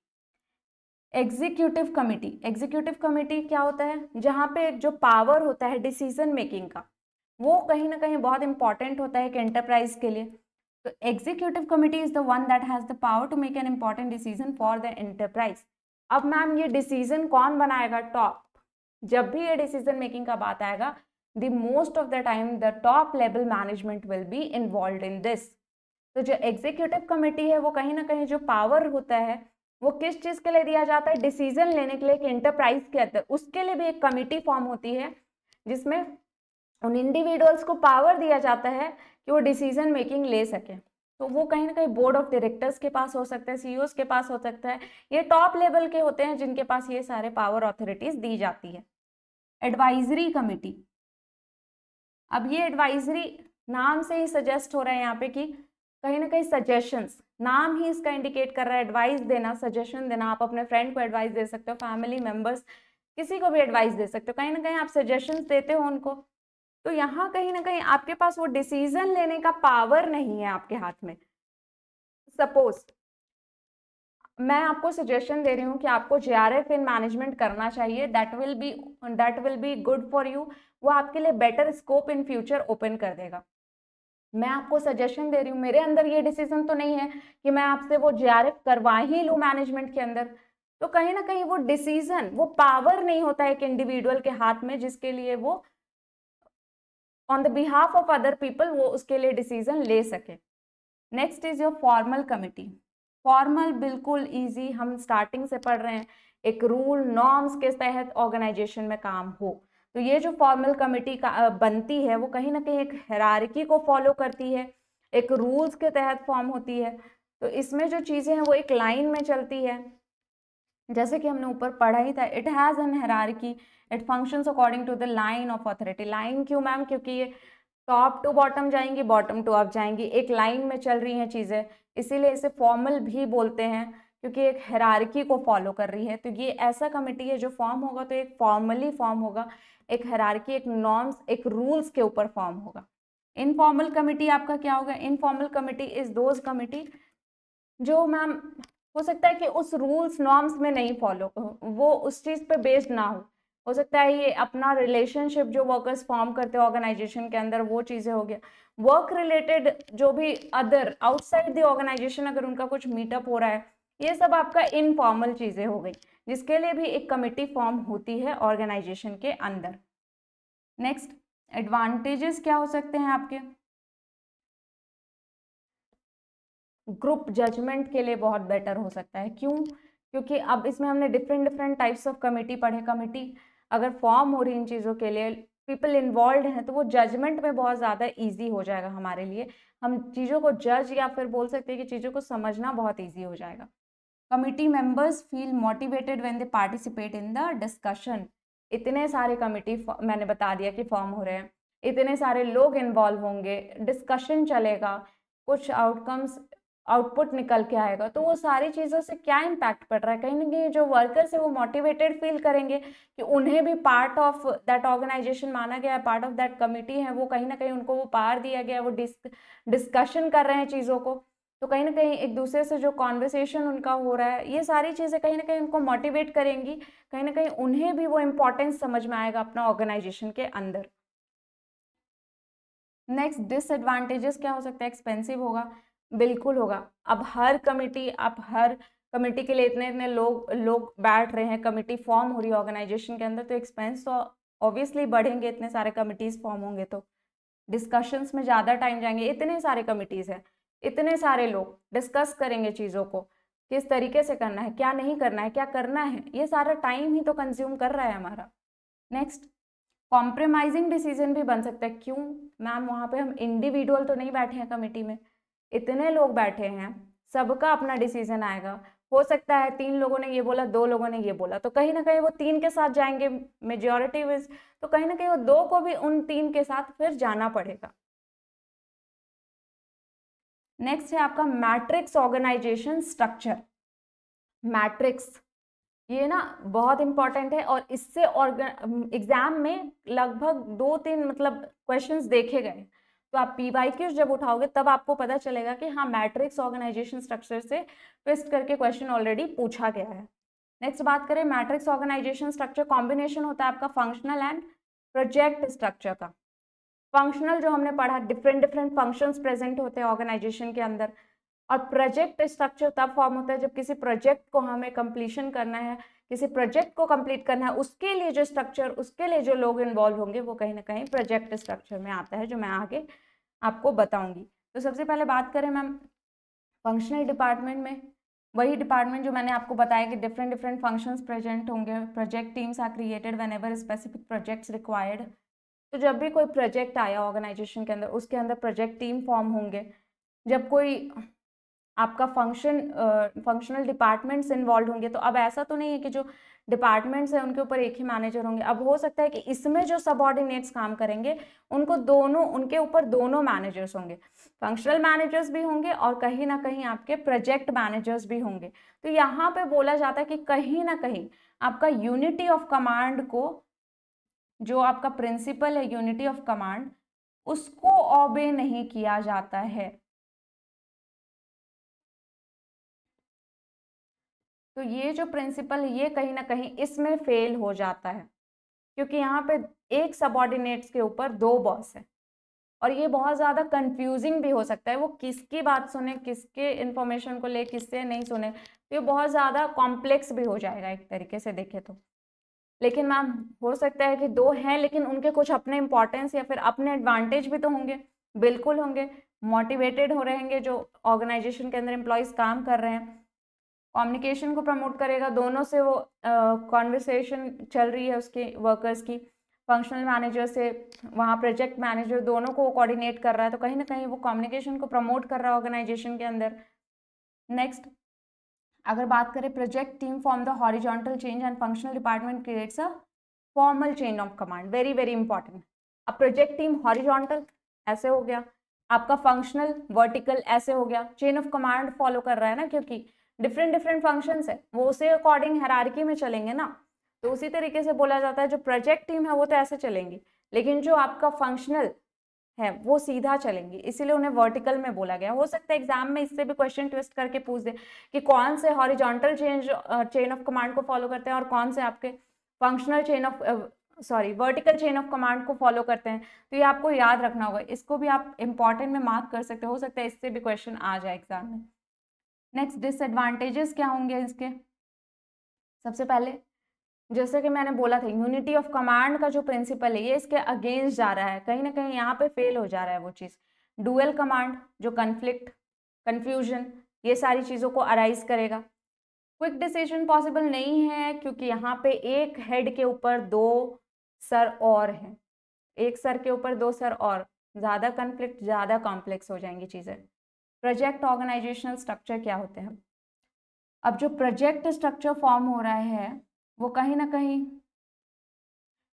एग्जीक्यूटिव कमिटी, एग्जीक्यूटिव कमिटी क्या होता है, जहाँ पे जो पावर होता है डिसीजन मेकिंग का, वो कहीं ना कहीं बहुत इंपॉर्टेंट होता है एक एंटरप्राइज के लिए। तो executive committee is the one that has the power to make an important decision for the enterprise. अब मैम ये डिसीजन कौन बनाएगा, टॉप। जब भी ये डिसीजन मेकिंग का बात आएगा, the most of the time the top level management will be involve in this. तो जो एग्जीक्यूटिव कमिटी है, वो कहीं ना कहीं जो पावर होता है वो किस चीज के लिए दिया जाता है, डिसीजन लेने के लिए एक एंटरप्राइज के अंदर, उसके लिए भी एक कमिटी फॉर्म होती है जिसमें उन इंडिविजुअल्स को पावर दिया जाता है कि वो डिसीजन मेकिंग ले सके। तो वो कहीं ना कहीं बोर्ड ऑफ डायरेक्टर्स के पास हो सकता है, सीईओज के पास हो सकता है, ये टॉप लेवल के होते हैं जिनके पास ये सारे पावर ऑथोरिटीज दी जाती है। एडवाइजरी कमिटी, अब ये एडवाइजरी नाम से ही सजेस्ट हो रहा है यहाँ पे कि कहीं ना कहीं सजेशंस, नाम ही इसका इंडिकेट कर रहा है एडवाइस देना, सजेशन देना। आप अपने फ्रेंड को एडवाइस दे सकते हो, फैमिली मेंबर्स किसी को भी एडवाइस दे सकते हो, कहीं ना कहीं आप सजेशंस देते हो उनको। तो यहाँ कहीं ना कहीं आपके पास वो डिसीजन लेने का पावर नहीं है आपके हाथ में। सपोज मैं आपको सजेशन दे रही हूँ कि आपको जेआरएफ इन मैनेजमेंट करना चाहिए, that will be good for you, वो आपके लिए better scope in future open कर देगा। मैं आपको सजेशन दे रही हूँ, मेरे अंदर ये डिसीजन तो नहीं है कि मैं आपसे वो जेआरएफ करवा ही लूँ मैनेजमेंट के अंदर। तो कहीं ना कहीं वो डिसीजन, वो पावर नहीं होता है एक इंडिविजुअल के हाथ में जिसके लिए वो on the behalf of other people वो उसके लिए डिसीजन ले सके। Next is your formal committee. Formal बिल्कुल इजी, हम स्टार्टिंग से पढ़ रहे हैं, एक रूल नॉर्म्स के तहत ऑर्गेनाइजेशन में काम हो। तो ये जो फॉर्मल कमिटी का बनती है, वो कहीं ना कहीं एक हायरार्की को फॉलो करती है, एक रूल्स के तहत फॉर्म होती है। तो इसमें जो चीजें हैं वो एक लाइन में चलती है, जैसे कि हमने ऊपर पढ़ा ही था, it has an hierarchy, it functions according to the line of authority. Line क्यों मैम, क्योंकि ये टॉप टू बॉटम जाएंगी, बॉटम टू अप जाएंगी, एक लाइन में चल रही हैं चीजें, इसीलिए इसे फॉर्मल भी बोलते हैं, क्योंकि एक हायरार्की को फॉलो कर रही है। तो ये ऐसा कमिटी है जो फॉर्म होगा तो एक फॉर्मली फॉर्म होगा, एक हायरार्की, एक नॉर्म्स, एक रूल्स के ऊपर फॉर्म होगा। इनफॉर्मल कमिटी आपका क्या होगा, informal committee is those committee जो मैम हो सकता है कि उस रूल्स नॉर्म्स में नहीं फॉलो, वो उस चीज पे बेस्ड ना हो सकता है ये अपना रिलेशनशिप जो वर्कर्स फॉर्म करते हैं ऑर्गेनाइजेशन के अंदर, वो चीजें हो गया। वर्क रिलेटेड जो भी अदर आउटसाइड द ऑर्गेनाइजेशन अगर उनका कुछ मीटअप हो रहा है, ये सब आपका इनफॉर्मल चीजें हो गई, जिसके लिए भी एक कमिटी फॉर्म होती है ऑर्गेनाइजेशन के अंदर। नेक्स्ट, एडवांटेजेस क्या हो सकते हैं आपके, ग्रुप जजमेंट के लिए बहुत बेटर हो सकता है। क्यों, क्योंकि अब इसमें हमने different different types of committee पढ़े, कमेटी अगर फॉर्म हो रही इन चीज़ों के लिए, पीपल इन्वॉल्व हैं, तो वो जजमेंट में बहुत ज़्यादा इजी हो जाएगा हमारे लिए, हम चीज़ों को जज या फिर बोल सकते हैं कि चीज़ों को समझना बहुत ईजी हो जाएगा। Committee members feel motivated when they participate in the discussion. इतने सारे कमिटी मैंने बता दिया कि फॉर्म हो रहे हैं, इतने सारे लोग इन्वॉल्व होंगे, डिस्कशन चलेगा, कुछ आउटकम्स आउटपुट निकल के आएगा। तो वो सारी चीज़ों से क्या इम्पैक्ट पड़ रहा है, कहीं ना कहीं जो वर्कर्स है वो मोटिवेटेड फील करेंगे कि उन्हें भी पार्ट ऑफ दैट ऑर्गेनाइजेशन माना गया है, पार्ट ऑफ दैट कमिटी है, वो कहीं ना कहीं उनको वो पावर दिया गया है, वो डिस्कशन कर रहे हैं चीज़ों को। तो कहीं ना कहीं एक दूसरे से जो कॉन्वर्सेशन उनका हो रहा है, ये सारी चीज़ें कहीं ना कहीं उनको मोटिवेट करेंगी, कहीं ना कहीं उन्हें भी वो इम्पोर्टेंस समझ में आएगा अपना ऑर्गेनाइजेशन के अंदर। नेक्स्ट डिसएडवांटेजेस क्या हो सकता है, एक्सपेंसिव होगा, बिल्कुल होगा। अब हर कमिटी, आप हर कमिटी के लिए इतने इतने लोग बैठ रहे हैं, कमिटी फॉर्म हो रही है ऑर्गेनाइजेशन के अंदर, तो एक्सपेंस तो ऑब्वियसली बढ़ेंगे, इतने सारे कमिटीज फॉर्म होंगे तो डिस्कशंस में ज़्यादा टाइम जाएंगे, इतने सारे कमिटीज हैं, इतने सारे लोग डिस्कस करेंगे चीज़ों को, किस तरीके से करना है, क्या नहीं करना है, क्या करना है, ये सारा टाइम ही तो कंज्यूम कर रहा है हमारा। नेक्स्ट, कॉम्प्रोमाइजिंग डिसीजन भी बन सकता है। क्यों मैम, वहाँ पे हम इंडिविजुअल तो नहीं बैठे हैं कमेटी में, इतने लोग बैठे हैं, सबका अपना डिसीजन आएगा। हो सकता है 3 लोगों ने ये बोला, 2 लोगों ने ये बोला, तो कहीं ना कहीं वो 3 के साथ जाएंगे, मेजॉरिटी विज, तो कहीं ना कहीं वो 2 को भी उन 3 के साथ फिर जाना पड़ेगा। नेक्स्ट है आपका मैट्रिक्स ऑर्गेनाइजेशन स्ट्रक्चर। मैट्रिक्स ये ना बहुत इंपॉर्टेंट है, और इससे एग्जाम में लगभग 2-3 मतलब क्वेश्चंस देखे गए। तो आप पीवाईक्यूज जब उठाओगे तब आपको पता चलेगा कि हाँ, मैट्रिक्स ऑर्गेनाइजेशन स्ट्रक्चर से ट्विस्ट करके क्वेश्चन ऑलरेडी पूछा गया है। नेक्स्ट बात करें मैट्रिक्स ऑर्गेनाइजेशन स्ट्रक्चर, कॉम्बिनेशन होता है आपका फंक्शनल एंड प्रोजेक्ट स्ट्रक्चर का। फंक्शनल जो हमने पढ़ा, डिफरेंट डिफरेंट फंक्शंस प्रेजेंट होते हैं ऑर्गेनाइजेशन के अंदर, और प्रोजेक्ट स्ट्रक्चर तब फॉर्म होता है जब किसी प्रोजेक्ट को हमें कंप्लीशन करना है, किसी प्रोजेक्ट को कंप्लीट करना है, उसके लिए जो स्ट्रक्चर, उसके लिए जो लोग इन्वॉल्व होंगे, वो कहीं ना कहीं प्रोजेक्ट स्ट्रक्चर में आता है, जो मैं आगे आपको बताऊंगी। तो सबसे पहले बात करें मैम फंक्शनल डिपार्टमेंट में, वही डिपार्टमेंट जो मैंने आपको बताया कि डिफरेंट डिफरेंट फंक्शंस प्रेजेंट होंगे, project teams are created whenever specific projects required. तो जब भी कोई प्रोजेक्ट आया ऑर्गेनाइजेशन के अंदर, उसके अंदर प्रोजेक्ट टीम फॉर्म होंगे। जब कोई आपका फंक्शनल डिपार्टमेंट्स इन्वॉल्व होंगे, तो अब ऐसा तो नहीं है कि जो डिपार्टमेंट्स हैं उनके ऊपर एक ही मैनेजर होंगे। अब हो सकता है कि इसमें जो सबऑर्डिनेट्स काम करेंगे उनके ऊपर दोनों मैनेजर्स होंगे, फंक्शनल मैनेजर्स भी होंगे और कहीं ना कहीं आपके प्रोजेक्ट मैनेजर्स भी होंगे। तो यहाँ पे बोला जाता है कि कहीं ना कहीं आपका यूनिटी ऑफ कमांड को, जो आपका प्रिंसिपल है यूनिटी ऑफ कमांड, उसको ऑबे नहीं किया जाता है। तो ये जो प्रिंसिपल है ये कहीं ना कहीं इसमें फेल हो जाता है, क्योंकि यहाँ पे एक सबऑर्डिनेट्स के ऊपर 2 बॉस है, और ये बहुत ज़्यादा कंफ्यूजिंग भी हो सकता है, वो किसकी बात सुने, किसके इन्फॉर्मेशन को ले, किससे नहीं सुने, तो ये बहुत ज़्यादा कॉम्प्लेक्स भी हो जाएगा एक तरीके से देखे तो। लेकिन मैम हो सकता है कि 2 हैं लेकिन उनके कुछ अपने इंपॉर्टेंस या फिर अपने एडवांटेज भी तो होंगे, बिल्कुल होंगे, मोटिवेटेड हो रहेंगे जो ऑर्गेनाइजेशन के अंदर एम्प्लॉयज़ काम कर रहे हैं, कम्युनिकेशन को प्रमोट करेगा, दोनों से वो कॉन्वर्सेशन चल रही है उसके वर्कर्स की, फंक्शनल मैनेजर से वहाँ प्रोजेक्ट मैनेजर, दोनों को कोऑर्डिनेट कर रहा है, तो कहीं ना कहीं वो कम्युनिकेशन को प्रमोट कर रहा है ऑर्गेनाइजेशन के अंदर। नेक्स्ट, अगर बात करें project team form the horizontal change and functional department creates a formal chain of command, very very important. अब प्रोजेक्ट टीम हॉरिजॉन्टल ऐसे हो गया, आपका फंक्शनल वर्टिकल ऐसे हो गया, चेन ऑफ कमांड फॉलो कर रहा है ना, क्योंकि डिफरेंट डिफरेंट फंक्शंस है, वो उसे अकॉर्डिंग हायरार्की में चलेंगे ना। तो उसी तरीके से बोला जाता है जो प्रोजेक्ट टीम है वो तो ऐसे चलेंगी, लेकिन जो आपका फंक्शनल है वो सीधा चलेंगी, इसीलिए उन्हें वर्टिकल में बोला गया। हो सकता है एग्जाम में इससे भी क्वेश्चन ट्विस्ट करके पूछ दे कि कौन से हॉरिजॉन्टल चेन ऑफ कमांड को फॉलो करते हैं और कौन से आपके functional chain of vertical chain of command को फॉलो करते हैं। तो ये आपको याद रखना होगा, इसको भी आप इंपॉर्टेंट में मार्क कर सकते हो सकता है इससे भी क्वेश्चन आ जाए एग्जाम में। नेक्स्ट, डिसएडवांटेजेस क्या होंगे इसके, सबसे पहले जैसे कि मैंने बोला था यूनिटी ऑफ कमांड का जो प्रिंसिपल है ये इसके अगेंस्ट जा रहा है, कहीं ना कहीं यहाँ पे फेल हो जा रहा है वो चीज़। डुअल कमांड जो कन्फ्लिक्ट, कन्फ्यूजन, ये सारी चीज़ों को अराइज करेगा। क्विक डिसीजन पॉसिबल नहीं है क्योंकि यहाँ पे एक हेड के ऊपर 2 सर और हैं, एक सर के ऊपर 2 सर और, ज़्यादा कन्फ्लिक्ट, ज़्यादा कॉम्प्लेक्स हो जाएंगी चीज़ें। प्रोजेक्ट ऑर्गेनाइजेशनल स्ट्रक्चर क्या होते हैं, अब जो प्रोजेक्ट स्ट्रक्चर फॉर्म हो रहा है वो कहीं ना कहीं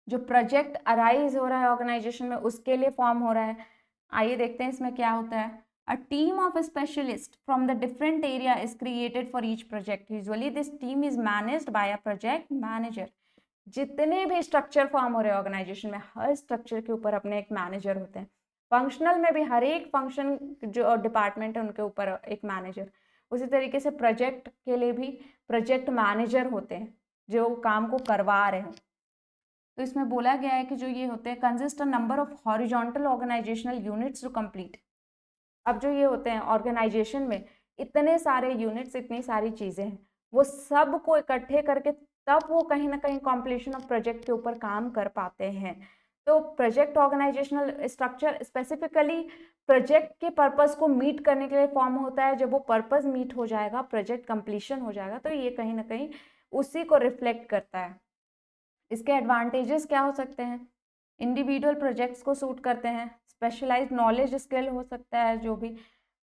जो प्रोजेक्ट अराइज हो रहा है ऑर्गेनाइजेशन में उसके लिए फॉर्म हो रहा है। आइए देखते हैं इसमें क्या होता है। A team of specialists from the different area is created for each project. Usually this team is managed by a project manager. जितने भी स्ट्रक्चर फॉर्म हो रहे हैं ऑर्गेनाइजेशन में, हर स्ट्रक्चर के ऊपर अपने एक मैनेजर होते हैं. फंक्शनल में भी हर एक फंक्शन जो डिपार्टमेंट है उनके ऊपर एक मैनेजर. उसी तरीके से प्रोजेक्ट के लिए भी प्रोजेक्ट मैनेजर होते हैं जो काम को करवा रहे हैं. तो इसमें बोला गया है कि जो ये होते हैं consist a number of horizontal organisational units to complete. अब जो ये होते हैं ऑर्गेनाइजेशन में इतने सारे यूनिट्स, इतनी सारी चीजें हैं, वो सब को इकट्ठे करके तब वो कहीं ना कहीं कॉम्प्लीशन ऑफ प्रोजेक्ट के ऊपर काम कर पाते हैं. तो project organisational structure specifically project के पर्पस को मीट करने के लिए फॉर्म होता है. जब वो पर्पस मीट हो जाएगा, प्रोजेक्ट कंप्लीशन हो जाएगा, तो ये कहीं ना कहीं उसी को रिफ्लेक्ट करता है. इसके एडवांटेजेस क्या हो सकते हैं? इंडिविजुअल प्रोजेक्ट्स को सूट करते हैं. स्पेशलाइज्ड नॉलेज स्किल हो सकता है जो भी,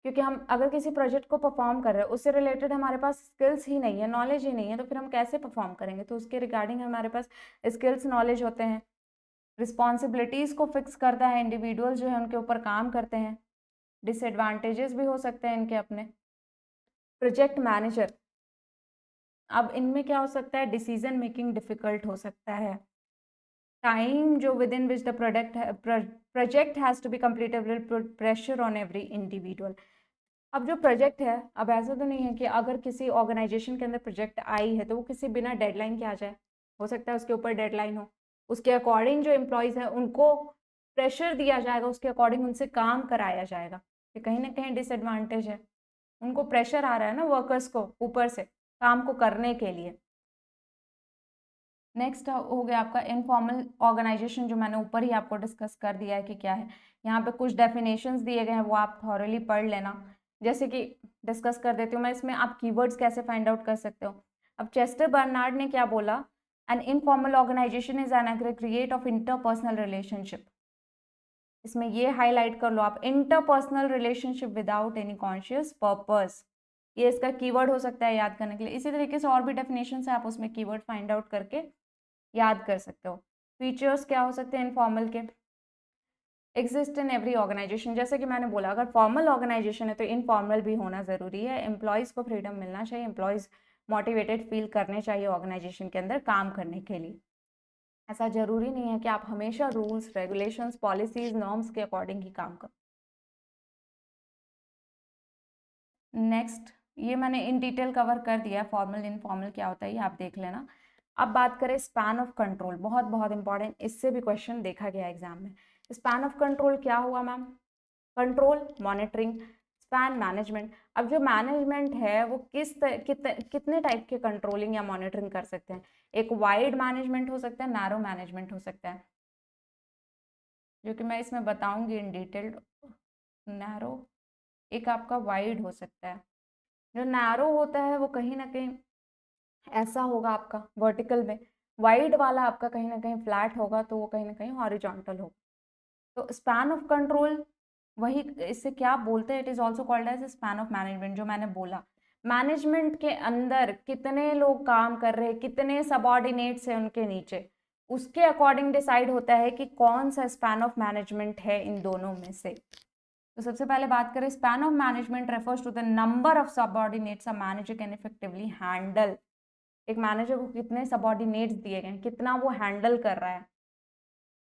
क्योंकि हम अगर किसी प्रोजेक्ट को परफॉर्म कर रहे हैं उससे रिलेटेड हमारे पास स्किल्स ही नहीं है, नॉलेज ही नहीं है, तो फिर हम कैसे परफॉर्म करेंगे? तो उसके रिगार्डिंग हमारे पास स्किल्स नॉलेज होते हैं. रिस्पॉन्सिबिलिटीज़ को फिक्स करता है, इंडिविजुअल जो है उनके ऊपर काम करते हैं. डिसएडवांटेजेस भी हो सकते हैं इनके अपने. प्रोजेक्ट मैनेजर, अब इनमें क्या हो सकता है? डिसीजन मेकिंग डिफिकल्ट हो सकता है. टाइम जो within which the project has to be completed will put pressure on every individual. अब जो प्रोजेक्ट है, अब ऐसा तो नहीं है कि अगर किसी ऑर्गेनाइजेशन के अंदर प्रोजेक्ट आई है तो वो किसी बिना डेडलाइन के आ जाए. हो सकता है उसके ऊपर डेडलाइन हो, उसके अकॉर्डिंग जो एम्प्लॉयज़ हैं उनको प्रेशर दिया जाएगा, उसके अकॉर्डिंग उनसे काम कराया जाएगा. ये कहीं ना कहीं डिसएडवांटेज है. उनको प्रेशर आ रहा है ना वर्कर्स को ऊपर से काम को करने के लिए. नेक्स्ट हो गया आपका इनफॉर्मल ऑर्गेनाइजेशन, जो मैंने ऊपर ही आपको डिस्कस कर दिया है कि क्या है. यहाँ पे कुछ डेफिनेशंस दिए गए हैं, वो आप थॉरली पढ़ लेना. जैसे कि डिस्कस कर देती हूँ मैं, इसमें आप कीवर्ड्स कैसे फाइंड आउट कर सकते हो. अब चेस्टर बर्नार्ड ने क्या बोला? An informal organisation is an aggregate of interpersonal relationship. इसमें ये हाईलाइट कर लो आप, interpersonal relationship without any conscious purpose. ये इसका कीवर्ड हो सकता है याद करने के लिए. इसी तरीके से और भी डेफिनेशन है, आप उसमें कीवर्ड फाइंड आउट करके याद कर सकते हो. फीचर्स क्या हो सकते हैं इनफॉर्मल के? Exist in every organisation. जैसे कि मैंने बोला, अगर फॉर्मल ऑर्गेनाइजेशन है तो इनफॉर्मल भी होना ज़रूरी है. एम्प्लॉयज़ को फ्रीडम मिलना चाहिए, एम्प्लॉयज़ मोटिवेटेड फील करने चाहिए ऑर्गेनाइजेशन के अंदर काम करने के लिए. ऐसा ज़रूरी नहीं है कि आप हमेशा रूल्स, रेगुलेशंस, पॉलिसीज, नॉर्म्स के अकॉर्डिंग ही काम करो. नेक्स्ट, ये मैंने इन डिटेल कवर कर दिया. फॉर्मल इनफॉर्मल क्या होता है ये आप देख लेना. अब बात करें स्पैन ऑफ कंट्रोल, बहुत बहुत इंपॉर्टेंट, इससे भी क्वेश्चन देखा गया एग्जाम में. स्पैन ऑफ कंट्रोल क्या हुआ ma'am? Control, monitoring, span, management. अब जो मैनेजमेंट है वो कितने टाइप के कंट्रोलिंग या मॉनिटरिंग कर सकते हैं? एक वाइड मैनेजमेंट हो सकता है, नैरो मैनेजमेंट हो सकता है, जो कि मैं इसमें बताऊंगी इन डिटेल. नैरो, एक आपका वाइड हो सकता है. जो नैरो होता है वो कहीं ना कहीं ऐसा होगा आपका वर्टिकल में, वाइड वाला आपका कहीं ना कहीं फ्लैट होगा, तो वो कहीं ना कहीं हॉरिजॉन्टल होगा. तो स्पैन ऑफ कंट्रोल वही, इससे क्या बोलते हैं? It is also called as span of management. जो मैंने बोला, मैनेजमेंट के अंदर कितने लोग काम कर रहे हैं, कितने सबऑर्डिनेट्स हैं उनके नीचे, उसके अकॉर्डिंग डिसाइड होता है कि कौन सा स्पैन ऑफ मैनेजमेंट है इन दोनों में से. तो सबसे पहले बात करें, span of management refers to the number of subordinates a manager can effectively handle. एक मैनेजर को कितने सबऑर्डिनेट्स दिए गए, कितना वो हैंडल कर रहा है.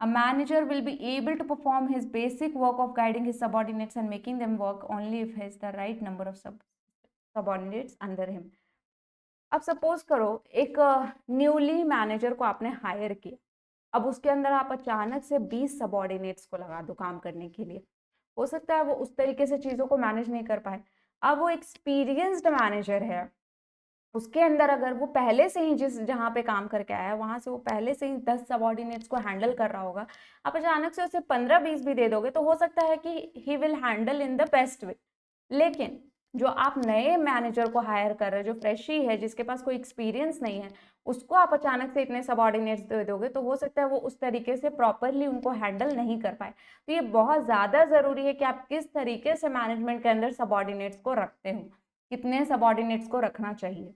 A manager will be able to perform his basic work of guiding his subordinates and making them work only if he has the right number of subordinates under him. अब suppose करो एक newly manager को आपने higher किया. अब उसके अंदर आप अचानक से 20 सबऑर्डिनेट्स को लगा दो काम करने के लिए. हो सकता है वो उस तरीके से चीज़ों को मैनेज नहीं कर पाए. अब वो एक्सपीरियंस्ड मैनेजर है, उसके अंदर अगर वो पहले से ही जहाँ पे काम करके आया है वहाँ से वो पहले से ही 10 सबऑर्डिनेट्स को हैंडल कर रहा होगा. आप अचानक से उसे 15-20 भी दे दोगे तो हो सकता है कि he will handle in the best way. लेकिन जो आप नए मैनेजर को हायर कर रहे हो, जो फ्रेशी है, जिसके पास कोई एक्सपीरियंस नहीं है, उसको आप अचानक से इतने सबऑर्डिनेट्स दे दोगे तो हो सकता है वो उस तरीके से प्रॉपरली उनको हैंडल नहीं कर पाए. तो ये बहुत ज़्यादा ज़रूरी है कि आप किस तरीके से मैनेजमेंट के अंदर सबऑर्डिनेट्स को रखते हो, कितने सबऑर्डिनेट्स को रखना चाहिए.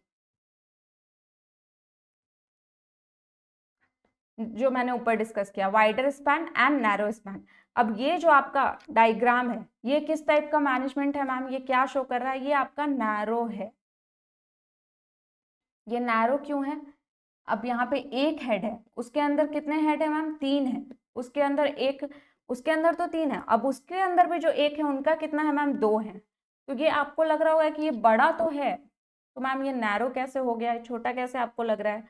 जो मैंने ऊपर डिस्कस किया, wider span and narrow span. अब ये जो आपका डायग्राम है ये किस टाइप का मैनेजमेंट है मैम, ये क्या शो कर रहा है, ये आपका नैरो है। ये नैरो क्यों है, अब यहाँ पे एक हेड है, उसके अंदर कितने हेड है मैम, 3 है, उसके अंदर एक, उसके अंदर तो 3 है, अब उसके अंदर भी जो एक है उनका कितना है मैम, 2 है। तो ये आपको लग रहा होगा कि ये बड़ा तो है, तो मैम ये नैरो कैसे हो गया, छोटा कैसे आपको लग रहा है,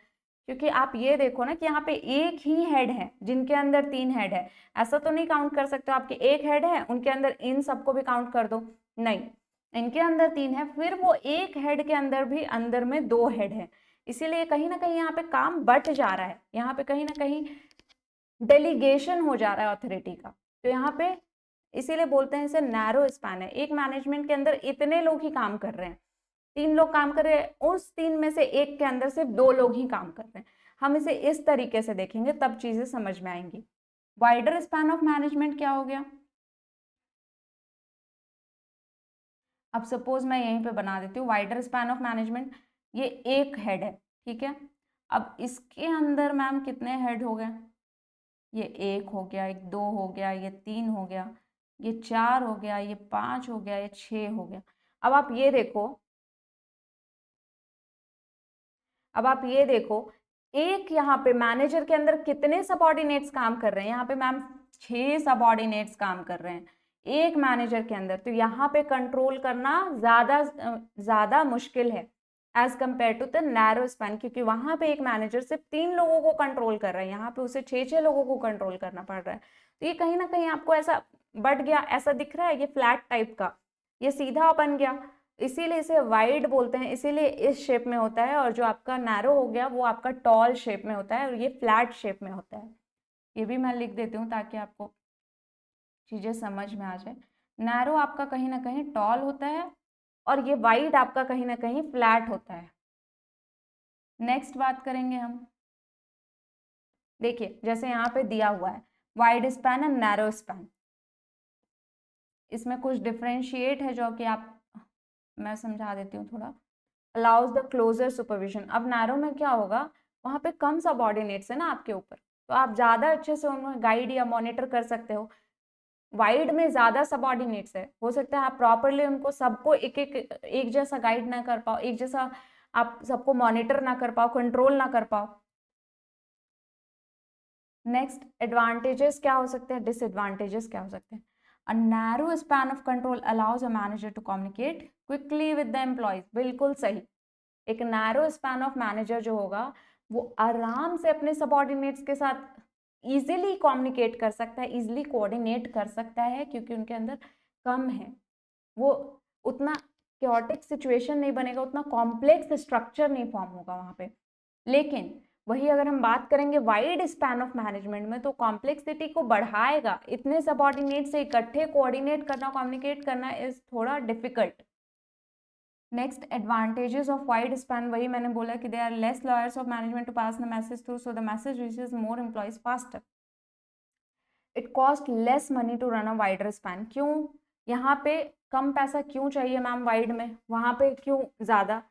क्योंकि आप ये देखो ना कि यहाँ पे एक ही हेड है जिनके अंदर 3 हेड है, ऐसा तो नहीं काउंट कर सकते हो आपके एक हेड है उनके अंदर इन सबको भी काउंट कर दो, नहीं, इनके अंदर 3 है, फिर वो एक हेड के अंदर भी अंदर में 2 हेड है, इसीलिए कहीं ना कहीं यहाँ पे काम बट जा रहा है, यहाँ पे कहीं ना कहीं डेलीगेशन हो जा रहा है अथॉरिटी का, तो यहाँ पे इसीलिए बोलते हैं इसे नैरो स्पैन है, एक मैनेजमेंट के अंदर इतने लोग ही काम कर रहे हैं, 3 लोग काम कर रहे हैं, उस 3 में से एक के अंदर सिर्फ 2 लोग ही काम कर रहे हैं, हम इसे इस तरीके से देखेंगे तब चीजें समझ में आएंगी। वाइडर स्पैन ऑफ मैनेजमेंट क्या हो गया, अब सपोज मैं यहीं पे बना देती हूँ वाइडर स्पैन ऑफ मैनेजमेंट, ये एक हेड है, ठीक है, अब इसके अंदर मैम कितने हेड हो गए, ये 1 हो गया, एक 2 हो गया, ये 3 हो गया, ये 4 हो गया, ये 5 हो गया, ये 6 हो गया। अब आप ये देखो एक यहाँ पे मैनेजर के अंदर कितने सबऑर्डिनेट्स काम कर रहे हैं, यहाँ पे मैम 6 सबऑर्डिनेट्स काम कर रहे हैं एक मैनेजर के अंदर, तो यहाँ पे कंट्रोल करना ज्यादा मुश्किल है as compare to the narrow span, क्योंकि वहां पे एक मैनेजर सिर्फ 3 लोगों को कंट्रोल कर रहा है, यहाँ पे उसे 6 लोगों को कंट्रोल करना पड़ रहा है, तो ये कहीं ना कहीं आपको ऐसा बढ़ गया, ऐसा दिख रहा है, ये फ्लैट टाइप का, ये सीधा बन गया, इसीलिए इसे वाइड बोलते हैं, इसीलिए इस शेप में होता है, और जो आपका नैरो हो गया वो आपका टॉल शेप में होता है और ये फ्लैट शेप में होता है, ये भी मैं लिख देती हूँ ताकि आपको चीजें समझ में आ जाए। नैरो आपका कहीं ना कहीं टॉल होता है और ये वाइड आपका कहीं ना कहीं फ्लैट होता है। नेक्स्ट बात करेंगे हम, देखिए जैसे यहाँ पे दिया हुआ है wide span and narrow span, इसमें कुछ डिफ्रेंशिएट है जो कि आप, मैं समझा देती हूँ थोड़ा, अलाउज द क्लोजर सुपरविजन, अब नैरो में क्या होगा, वहां पे कम सबऑर्डिनेट्स है ना आपके ऊपर, तो आप ज्यादा अच्छे से उन्हें गाइड या मॉनिटर कर सकते हो, वाइड में ज्यादा सबऑर्डिनेट्स है, हो सकता है आप प्रॉपरली उनको सबको एक जैसा गाइड ना कर पाओ, एक जैसा आप सबको मॉनिटर ना कर पाओ, कंट्रोल ना कर पाओ। नेक्स्ट एडवांटेजेस क्या हो सकते हैं, डिसएडवांटेजेस क्या हो सकते हैं, A narrow span of control allows a manager to communicate quickly with the employees, बिल्कुल सही, एक नैरो स्पैन ऑफ मैनेजर जो होगा वो आराम से अपने सबऑर्डिनेट्स के साथ इजीली कम्युनिकेट कर सकता है, इजीली कोऑर्डिनेट कर सकता है, क्योंकि उनके अंदर कम है, वो उतना क्योटिक सिचुएशन नहीं बनेगा, उतना कॉम्प्लेक्स स्ट्रक्चर नहीं फॉर्म होगा वहां पे। लेकिन वही अगर हम बात करेंगे वाइड स्पैन ऑफ मैनेजमेंट में, तो कॉम्प्लेक्सिटी को बढ़ाएगा, इतने सबऑर्डिनेट से इकट्ठे कोऑर्डिनेट करना, कम्युनिकेट करना इज थोड़ा difficult. Next advantages of wide span, वही मैंने बोला कि they are less layers of management to pass the message through, so the message reaches more employees faster. It cost less money to run a wider span, क्यों यहाँ पे कम पैसा क्यों चाहिए मैम वाइड में, वहां पे क्यों ज्यादा,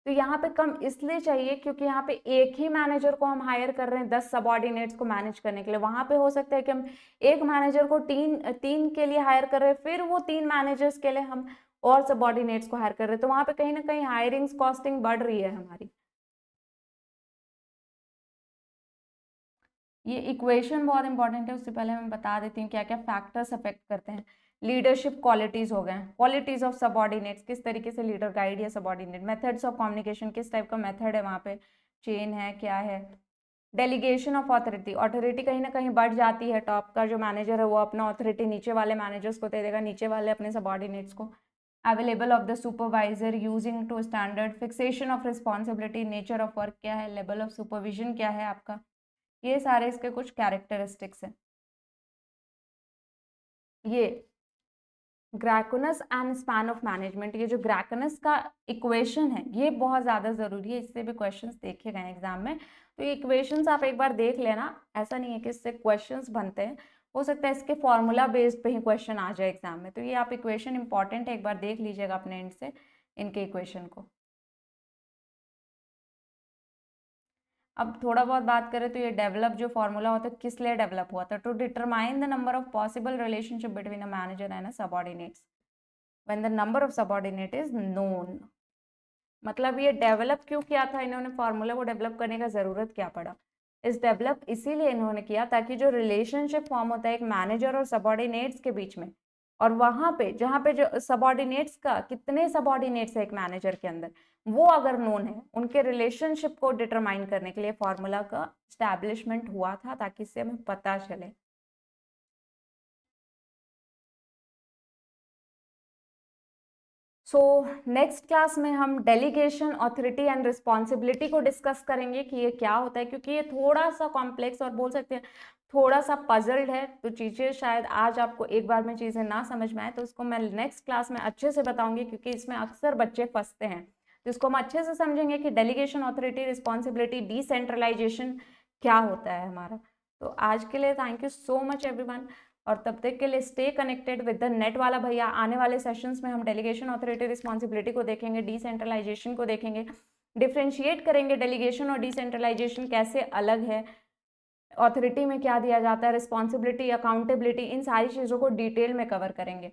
तो यहाँ पे कम इसलिए चाहिए क्योंकि यहाँ पे एक ही मैनेजर को हम हायर कर रहे हैं 10 सबऑर्डिनेट्स को मैनेज करने के लिए, वहां पे हो सकता है कि हम एक मैनेजर को तीन के लिए हायर कर रहे हैं, फिर वो 3 मैनेजर्स के लिए हम और सबऑर्डिनेट्स को हायर कर रहे हैं, तो वहां पे कहीं ना कहीं हायरिंग कॉस्टिंग बढ़ रही है हमारी। ये इक्वेशन बहुत इंपॉर्टेंट है, उससे पहले मैं बता देती हूँ क्या क्या फैक्टर्स अफेक्ट करते हैं। लीडरशिप क्वालिटीज हो गए, क्वालिटीज ऑफ सबऑर्डिनेट्स, किस तरीके से लीडर गाइड या सबऑर्डिनेट, मेथड्स ऑफ कम्युनिकेशन, किस टाइप का मेथड है वहाँ पे, चेन है क्या है, डेलीगेशन ऑफ ऑथोरिटी, ऑथोरिटी कहीं ना कहीं बढ़ जाती है, टॉप का जो मैनेजर है वो अपना ऑथोरिटी नीचे वाले मैनेजर्स को दे देगा, नीचे वाले अपने सबऑर्डिनेट्स को। Available of the supervisor using to standard, fixation of responsibility, nature of work क्या है, लेवल ऑफ सुपरविजन क्या है आपका, ये सारे इसके कुछ कैरेक्टरिस्टिक्स हैं। ये ग्रैकोनस एंड स्पैन ऑफ मैनेजमेंट, ये जो ग्रैकोनस का इक्वेशन है ये बहुत ज़्यादा ज़रूरी है, इससे भी क्वेश्चंस देखे गए एग्जाम में, तो ये इक्वेशंस आप एक बार देख लेना, ऐसा नहीं है कि इससे क्वेश्चंस बनते हैं, हो सकता है इसके फॉर्मूला बेस्ड पे ही क्वेश्चन आ जाए एग्जाम में, तो ये आप इक्वेशन इंपॉर्टेंट है, एक बार देख लीजिएगा अपने एंड से इनके इक्वेशन को। अब थोड़ा बहुत बात करें तो ये डेवलप जो फॉर्मूला होता है किस लिए डेवलप हुआ था, to determine the number of possible relationship between a manager and a subordinates when the number of subordinate is known. मतलब ये डेवलप क्यों किया था इन्होंने, फॉर्मूला को डेवलप करने का जरूरत क्या पड़ा, इस डेवलप इसीलिए इन्होंने किया ताकि जो रिलेशनशिप फॉर्म होता है एक मैनेजर और सबऑर्डिनेट्स के बीच में, और वहां पे जहां पे जो सबऑर्डिनेट्स का कितने सबऑर्डिनेट्स है एक मैनेजर के अंदर, वो अगर नोन है, उनके रिलेशनशिप को डिटरमाइन करने के लिए फॉर्मूला का स्टैब्लिशमेंट हुआ था ताकि इससे हमें पता चले। सो नेक्स्ट क्लास में हम डेलीगेशन, ऑथोरिटी एंड रिस्पॉन्सिबिलिटी को डिस्कस करेंगे कि ये क्या होता है, क्योंकि ये थोड़ा सा कॉम्प्लेक्स और बोल सकते हैं थोड़ा सा पजल्ड है, तो चीज़ें शायद आज आपको एक बार में चीज़ें ना समझ में आए, तो उसको मैं नेक्स्ट क्लास में अच्छे से बताऊंगी, क्योंकि इसमें अक्सर बच्चे फंसते हैं। तो इसको हम अच्छे से समझेंगे कि डेलीगेशन, ऑथोरिटी, रिस्पॉन्सिबिलिटी, डिसेंट्रलाइजेशन क्या होता है हमारा। तो आज के लिए thank you so much everyone, और तब तक के लिए stay connected with the net वाला भैया। आने वाले सेशंस में हम डेलीगेशन, ऑथोरिटी, रिस्पॉन्सिबिलिटी को देखेंगे, डिसेंट्रलाइजेशन को देखेंगे, डिफ्रेंशिएट करेंगे डेलीगेशन और डिसेंट्रलाइजेशन कैसे अलग है, ऑथोरिटी में क्या दिया जाता है, रिस्पॉन्सिबिलिटी, अकाउंटेबिलिटी, इन सारी चीज़ों को डिटेल में कवर करेंगे।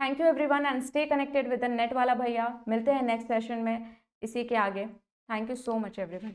Thank you everyone and stay connected with the net वाला भैया। मिलते हैं नेक्स्ट सेशन में इसी के आगे। Thank you so much everyone.